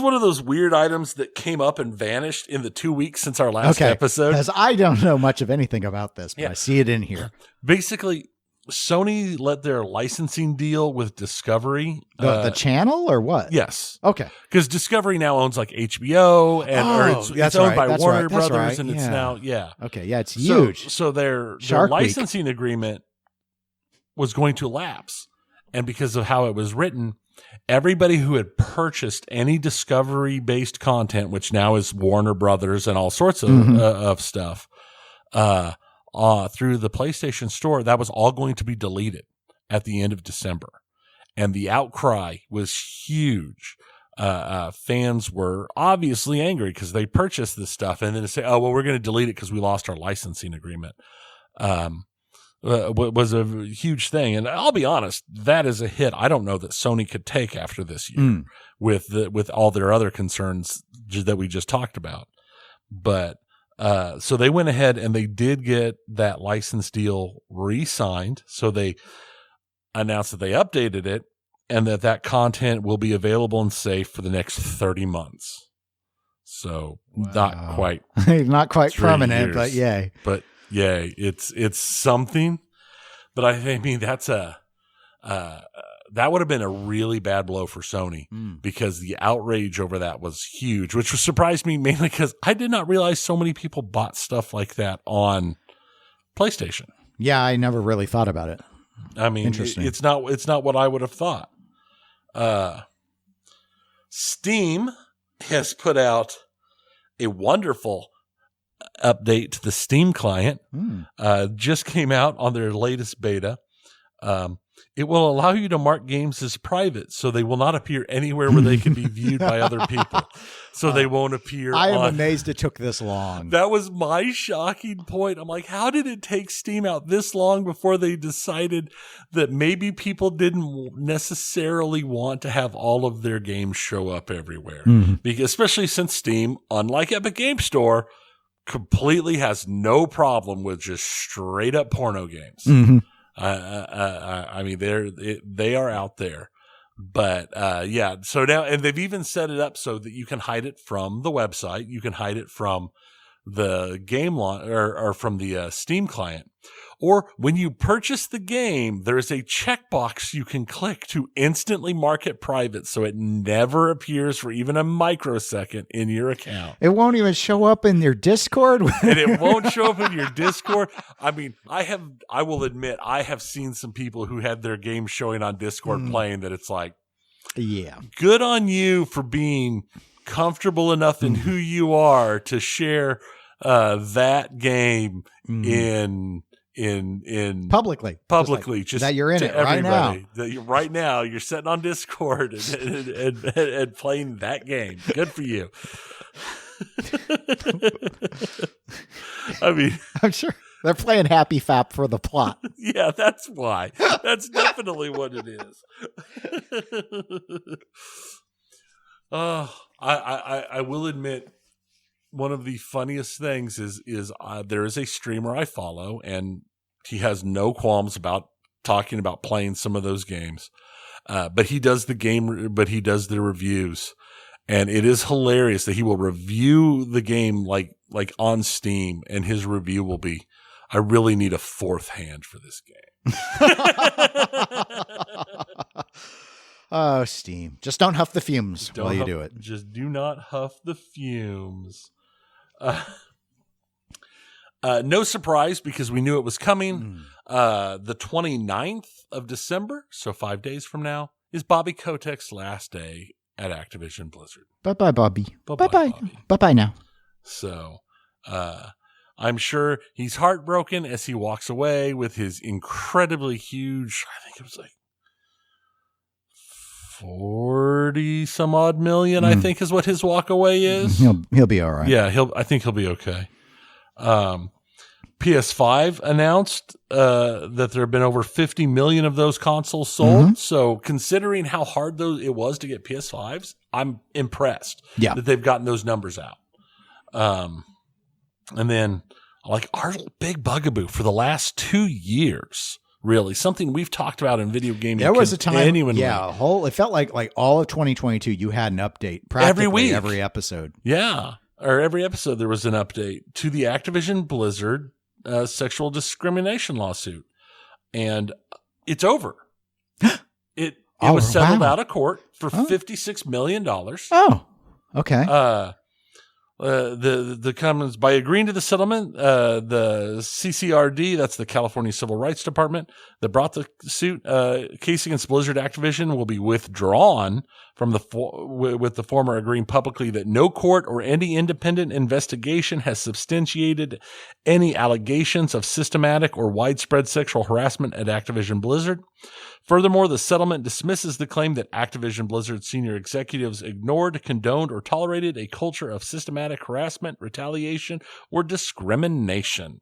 one of those weird items that came up and vanished in the 2 weeks since our last episode. Because I don't know much of anything about this, but I see it in here. Basically, Sony let their licensing deal with Discovery. The channel or what? Yes. Okay. Because Discovery now owns like HBO and it's owned by Warner Brothers, and it's now, Okay, yeah, it's huge. So their licensing agreement was going to lapse. And because of how it was written, everybody who had purchased any Discovery-based content, which now is Warner Brothers and all sorts of stuff, through the PlayStation Store, that was all going to be deleted at the end of December. And the outcry was huge. Fans were obviously angry because they purchased this stuff and then to say, oh, well, we're going to delete it because we lost our licensing agreement. Was a huge thing. And I'll be honest, that is a hit I don't know that Sony could take after this year with all their other concerns that we just talked about. But so they went ahead and they did get that license deal re-signed. So they announced that they updated it and that content will be available and safe for the next 30 months. So not quite permanent, but yay. But yeah, it's something. But I mean, that's that would have been a really bad blow for Sony because the outrage over that was huge, which surprised me mainly because I did not realize so many people bought stuff like that on PlayStation. Yeah, I never really thought about it. I mean, it's not what I would have thought. Steam has put out a wonderful update to the Steam client. Just came out on their latest beta. It will allow you to mark games as private, so they will not appear anywhere where they can be viewed by other people. So they won't appear. I am amazed it took this long. That was my shocking point. I'm like, how did it take Steam out this long before they decided that maybe people didn't necessarily want to have all of their games show up everywhere? Because especially since Steam, unlike Epic Game Store, completely has no problem with just straight up porno games. I mean, they are out there, but so now, and they've even set it up so that you can hide it from the website. You can hide it from the game or from the Steam client. Or when you purchase the game, there's a checkbox you can click to instantly mark it private so it never appears for even a microsecond in your account. It won't even show up in your Discord? And it won't show up in your Discord. I mean, I will admit, I have seen some people who had their games showing on Discord playing that it's like, yeah, good on you for being comfortable enough in who you are to share that game in publicly, just that you're in it right now. Right now, you're sitting on Discord and playing that game. Good for you. I mean, I'm sure They're playing Happy Fap for the plot. Yeah, that's why. That's definitely what it is. I will admit, one of the funniest things is there is a streamer I follow, and he has no qualms about talking about playing some of those games. But he does the reviews, and it is hilarious that he will review the game like on Steam, and his review will be, I really need a fourth hand for this game. Oh, Steam. Just don't huff the fumes while you do it. Just do not huff the fumes. No surprise, because we knew it was coming. The 29th of December, so 5 days from now, is Bobby Kotick's last day at Activision Blizzard. Bye-bye, Bobby. Bye-bye, Bobby. Bye-bye now. So, I'm sure he's heartbroken as he walks away with his incredibly huge, I think it was like 40 some odd million, I think is what his walk away is. He'll be all right. Yeah, I think he'll be okay. PS5 announced that there have been over 50 million of those consoles sold. So considering how hard it was to get PS5s, I'm impressed that they've gotten those numbers out. And then, like, our big bugaboo for the last 2 years, really, something we've talked about in video gaming. There was a time, it felt like all of 2022, you had an update practically every week, every episode. Yeah, or every episode there was an update to the Activision Blizzard sexual discrimination lawsuit, and it's over. It was settled out of court for $56 million. Oh, okay. The comments, by agreeing to the settlement, the CCRD, that's the California Civil Rights Department that brought the suit, case against Blizzard Activision, will be withdrawn from with the former agreeing publicly that no court or any independent investigation has substantiated any allegations of systematic or widespread sexual harassment at Activision Blizzard. Furthermore, the settlement dismisses the claim that Activision Blizzard senior executives ignored, condoned, or tolerated a culture of systematic harassment, retaliation, or discrimination.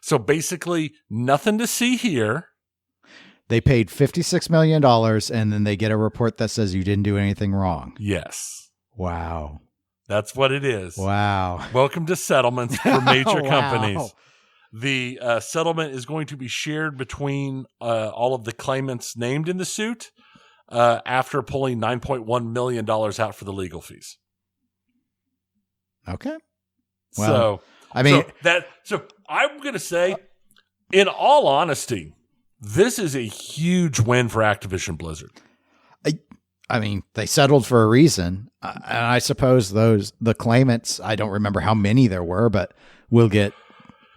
So basically, nothing to see here. They paid $56 million, and then they get a report that says you didn't do anything wrong. Yes. Wow. That's what it is. Wow. Welcome to settlements for major companies. The settlement is going to be shared between all of the claimants named in the suit after pulling $9.1 million out for the legal fees. Okay. Well, so I'm going to say, in all honesty, this is a huge win for Activision Blizzard. I mean, they settled for a reason. And I suppose the claimants, I don't remember how many there were, but will get,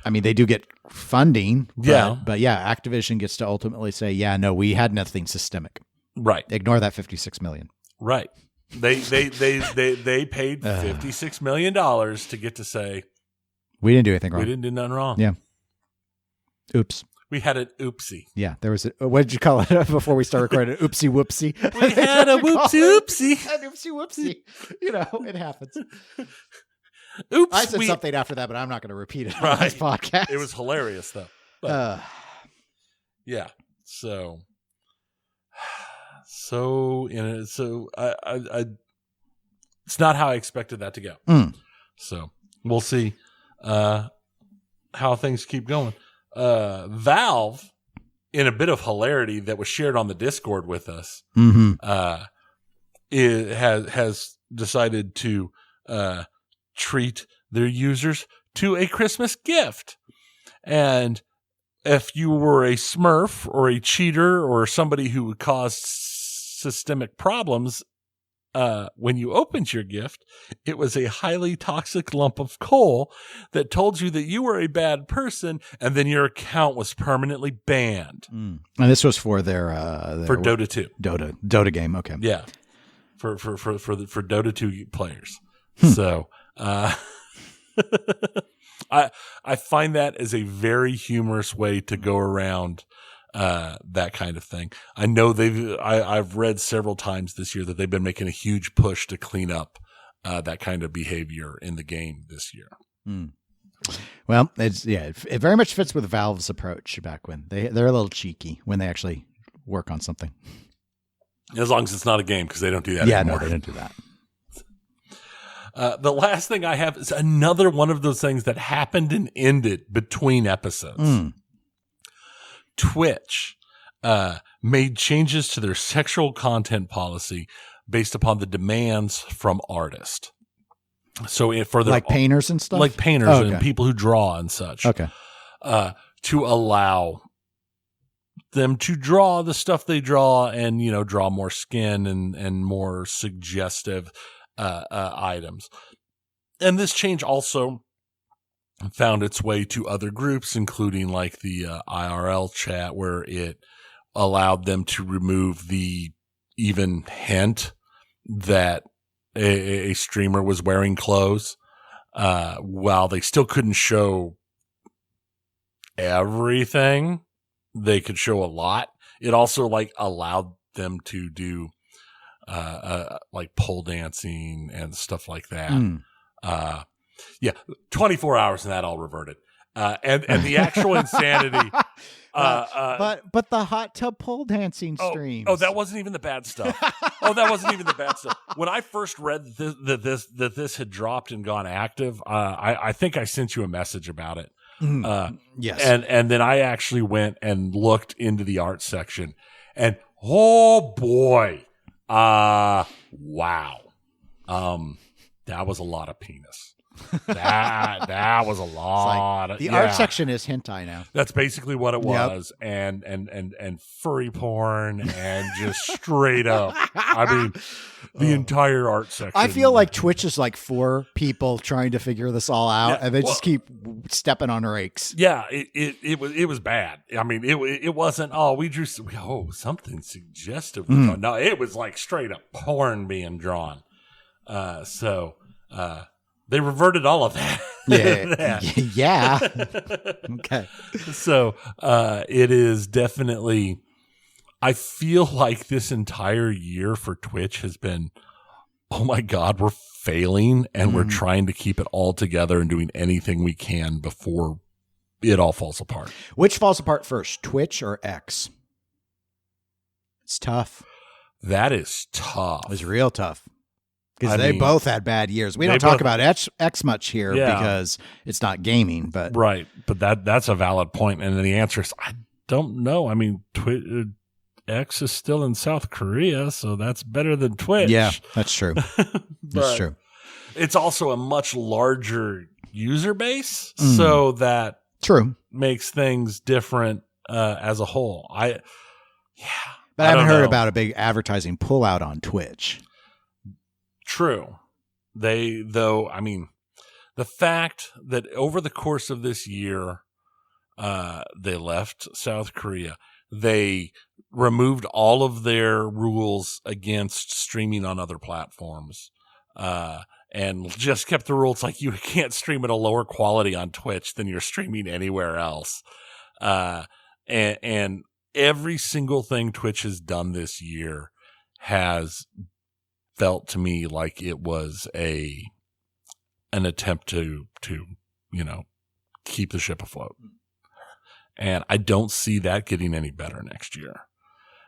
I mean, they do get funding. But yeah, Activision gets to ultimately say, yeah, no, we had nothing systemic. Right. Ignore that $56 million. Right. They paid $56 million to get to say, we didn't do anything wrong. We didn't do nothing wrong. Yeah. Oops. We had an oopsie. Yeah, there was what did you call it before we started recording? An oopsie whoopsie. We had a whoopsie oopsie. An oopsie whoopsie. You know, it happens. Oops. I said something after that, but I'm not going to repeat it on this podcast. It was hilarious, though. But, yeah. So I it's not how I expected that to go. So we'll see how things keep going. Valve, in a bit of hilarity that was shared on the Discord with us, has decided to treat their users to a Christmas gift. And if you were a Smurf or a cheater or somebody who would cause systemic problems, when you opened your gift, it was a highly toxic lump of coal that told you that you were a bad person, and then your account was permanently banned. And this was for their for Dota 2. Dota game. Okay. Yeah. For Dota 2 players. So, I find that as a very humorous way to go around that kind of thing. I know I've read several times this year that they've been making a huge push to clean up that kind of behavior in the game this year. Well, it very much fits with Valve's approach back when they're a little cheeky when they actually work on something. As long as it's not a game, because they don't do that Yeah, anymore. no, they don't do that. The last thing I have is another one of those things that happened and ended between episodes. Twitch made changes to their sexual content policy based upon the demands from artists. So for their, like painters and stuff? Like painters and people who draw and such. Okay. To allow them to draw the stuff they draw and, draw more skin and more suggestive items. And this change also found its way to other groups, including like the IRL chat, where it allowed them to remove the even hint that a streamer was wearing clothes, while they still couldn't show everything. They could show a lot. It also like allowed them to do like pole dancing and stuff like that. 24 hours and that all reverted. And the actual insanity. But the hot tub pole dancing streams. Oh, that wasn't even the bad stuff. When I first read that this had dropped and gone active, I think I sent you a message about it. Yes. And then I actually went and looked into the art section, and oh boy. Wow. That was a lot of penis. That was a lot. The art section is hentai now. That's basically what it was. Yep. And furry porn and just straight up. I mean, the entire art section. I feel like Twitch is like 4 people trying to figure this all out, and they just keep stepping on rakes. Yeah, it was bad. I mean, it wasn't, we drew something suggestive. No, it was like straight up porn being drawn. They reverted all of that. Yeah. Okay. So it is definitely, I feel like this entire year for Twitch has been, oh my God, we're failing and we're trying to keep it all together and doing anything we can before it all falls apart. Which falls apart first, Twitch or X? It's tough. That is tough. It's real tough. Because they both had bad years. We don't talk about X much here because it's not gaming, but right. But that's a valid point. And then the answer is, I don't know. I mean, X is still in South Korea, so that's better than Twitch. Yeah, that's true. That's true. It's also a much larger user base, so that makes things different as a whole. But I haven't heard about a big advertising pullout on Twitch. True. The fact that over the course of this year, they left South Korea, they removed all of their rules against streaming on other platforms, and just kept the rules like you can't stream at a lower quality on Twitch than you're streaming anywhere else. And every single thing Twitch has done this year has felt to me like it was an attempt to keep the ship afloat. And I don't see that getting any better next year.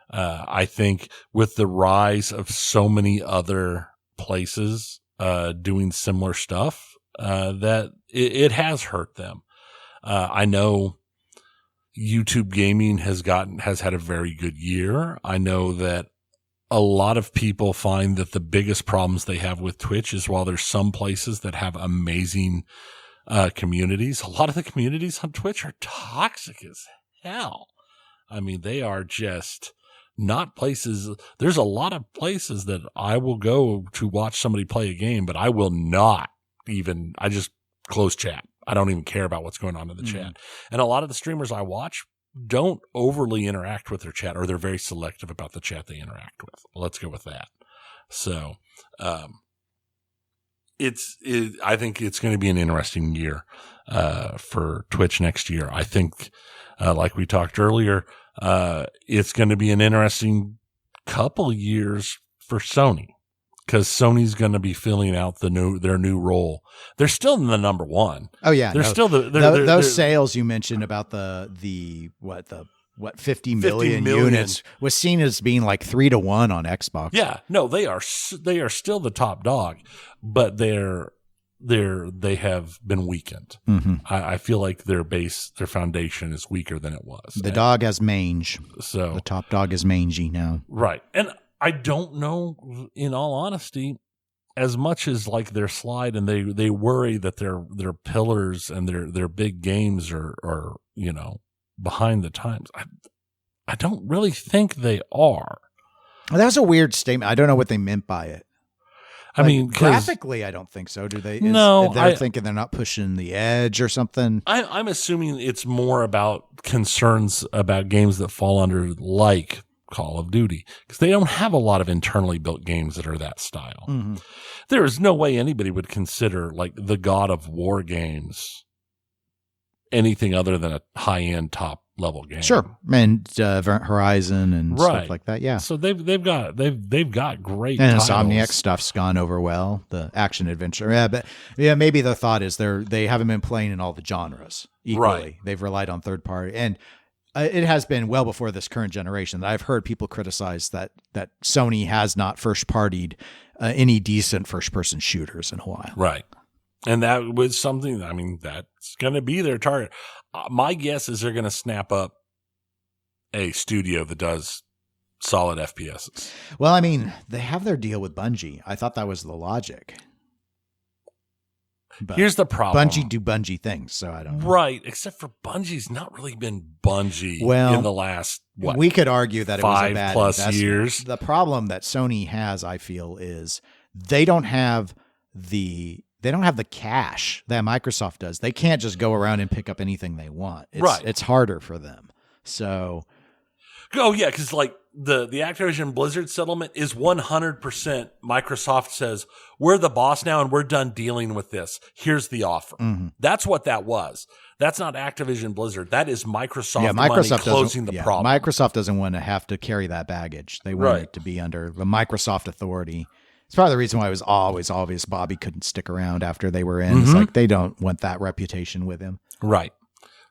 I think with the rise of so many other places doing similar stuff, that it has hurt them. I know YouTube gaming has had a very good year. I know that a lot of people find that the biggest problems they have with Twitch is while there's some places that have amazing communities, a lot of the communities on Twitch are toxic as hell. I mean, they are just not places. There's a lot of places that I will go to watch somebody play a game, but I will not even, I just close chat. I don't even care about what's going on in the chat. And a lot of the streamers I watch don't overly interact with their chat, or they're very selective about the chat they interact with. Let's go with that. So, I think it's going to be an interesting year, for Twitch next year. I think, like we talked earlier, it's going to be an interesting couple years for Sony, because Sony's going to be filling out their new role. They're still in the number one. Oh yeah, they're still those sales you mentioned about the 50 million units was seen as being like 3-1 on Xbox. Yeah, no, they are still the top dog, but they have been weakened. Mm-hmm. I feel like their foundation is weaker than it was. The dog has mange, so the top dog is mangy now. Right, and I don't know, in all honesty, as much as like their slide, and they worry that their pillars and their big games are behind the times. I don't really think they are. Well, that's a weird statement. I don't know what they meant by it. I mean, graphically, I don't think so. Do they? They're thinking they're not pushing the edge or something. I'm assuming it's more about concerns about games that fall under like Call of Duty, because they don't have a lot of internally built games that are that style. Mm-hmm. There is no way anybody would consider like the God of War games anything other than a high-end top-level game. Sure, and Event Horizon and stuff like that. Yeah, so they've got great. And titles. Insomniac stuff's gone over well. The action adventure, but maybe the thought is they haven't been playing in all the genres equally. Right. They've relied on third party, and it has been well before this current generation that I've heard people criticize that Sony has not first-partied any decent first-person shooters in a while. Right. And that was something, I mean, that's going to be their target. My guess is they're going to snap up a studio that does solid FPSs. Well, I mean, they have their deal with Bungie. I thought that was the logic. But here's the problem. Bungie do Bungie things, so I don't know. Right, except for Bungie's not really been Bungie in the last, we could argue that it was a bad 5+ years. The problem that Sony has, I feel, is they don't have the cash that Microsoft does. They can't just go around and pick up anything they want. It's harder for them. So, oh yeah, because like the Activision Blizzard settlement is 100% Microsoft says, we're the boss now and we're done dealing with this. Here's the offer. Mm-hmm. That's what that was. That's not Activision Blizzard. That is Microsoft money closing the problem. Microsoft doesn't want to have to carry that baggage. They want it to be under the Microsoft authority. It's probably the reason why it was always obvious Bobby couldn't stick around after they were in. Mm-hmm. It's like they don't want that reputation with him. Right.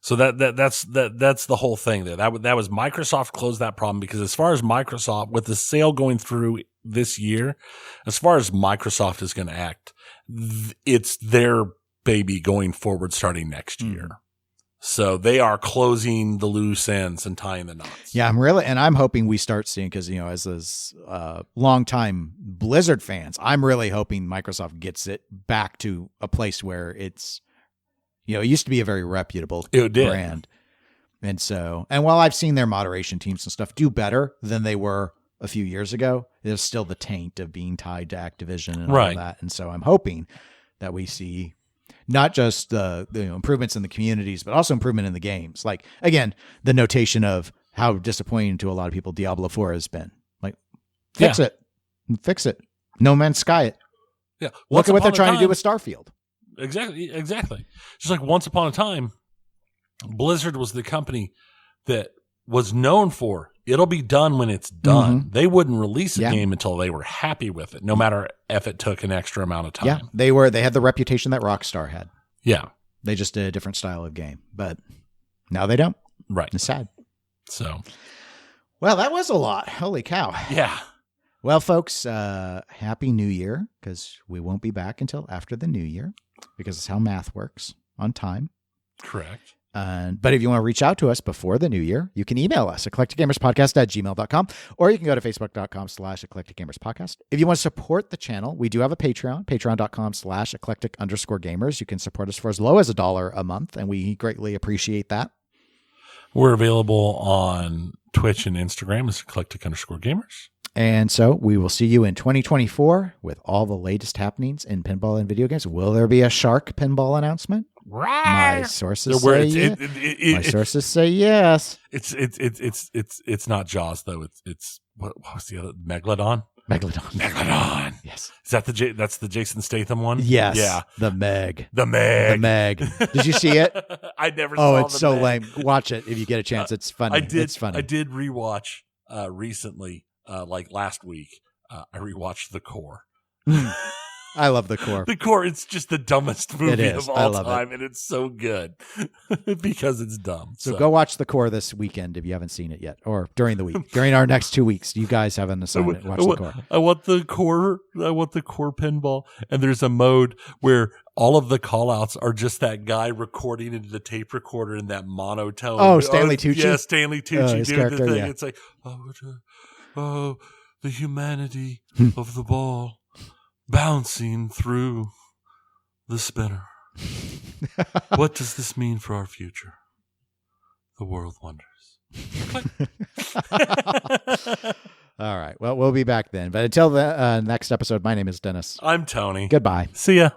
So that's the whole thing there. That was Microsoft closed that problem, because as far as Microsoft, with the sale going through this year, as far as Microsoft is going to act, it's their baby going forward starting next year. So they are closing the loose ends and tying the knots. Yeah, I'm hoping we start seeing, because, as longtime Blizzard fans, I'm really hoping Microsoft gets it back to a place where it's, it used to be a very reputable brand. And so, and while I've seen their moderation teams and stuff do better than they were a few years ago, there's still the taint of being tied to Activision and all that. And so I'm hoping that we see not just the improvements in the communities, but also improvement in the games. Like, again, the notation of how disappointing to a lot of people Diablo 4 has been. Like, fix it. No Man's Sky it. Yeah. Look at what they're trying to do with Starfield. Exactly. Just like once upon a time, Blizzard was the company that was known for, it'll be done when it's done. Mm-hmm. They wouldn't release a game until they were happy with it, no matter if it took an extra amount of time. Yeah, they had the reputation that Rockstar had. Yeah. They just did a different style of game, but now they don't. Right. It's sad. So, well, that was a lot. Holy cow. Yeah. Well, folks, Happy New Year, because we won't be back until after the New Year, because it's how math works on time. Correct. But if you want to reach out to us before the new year, you can email us, eclecticgamerspodcast@gmail.com, or you can go to facebook.com/eclecticgamerspodcast. If you want to support the channel, we do have a Patreon, patreon.com/eclectic_gamers. You can support us for as low as $1 a month, and we greatly appreciate that. We're available on Twitch and Instagram as eclectic_gamers. And so we will see you in 2024 with all the latest happenings in pinball and video games. Will there be a shark pinball announcement? My sources say yes. My sources say yes. It's not Jaws though. It's what was the other Megalodon? Megalodon. Yes. Is that that's the Jason Statham one? Yes. Yeah. The Meg. Did you see it? I never saw it. Oh, it's so lame. Watch it if you get a chance. It's funny. It's funny. I did rewatch recently, like last week. I rewatched The Core. I love the core. The core, it's just the dumbest movie is. of I all love time, and it's so good because it's dumb. So go watch the core this weekend if you haven't seen it yet, or during the week. During our next 2 weeks, you guys have an assignment. Watch the core. I want the core pinball, and there's a mode where all of the call-outs are just that guy recording into the tape recorder in that monotone. Oh, Stanley Tucci? Yeah, Stanley Tucci doing the thing. Yeah. It's like, oh, the humanity of the ball bouncing through the spinner. What does this mean for our future? The world wonders. All right. Well, we'll be back then. But until the next episode, my name is Dennis. I'm Tony. Goodbye. See ya.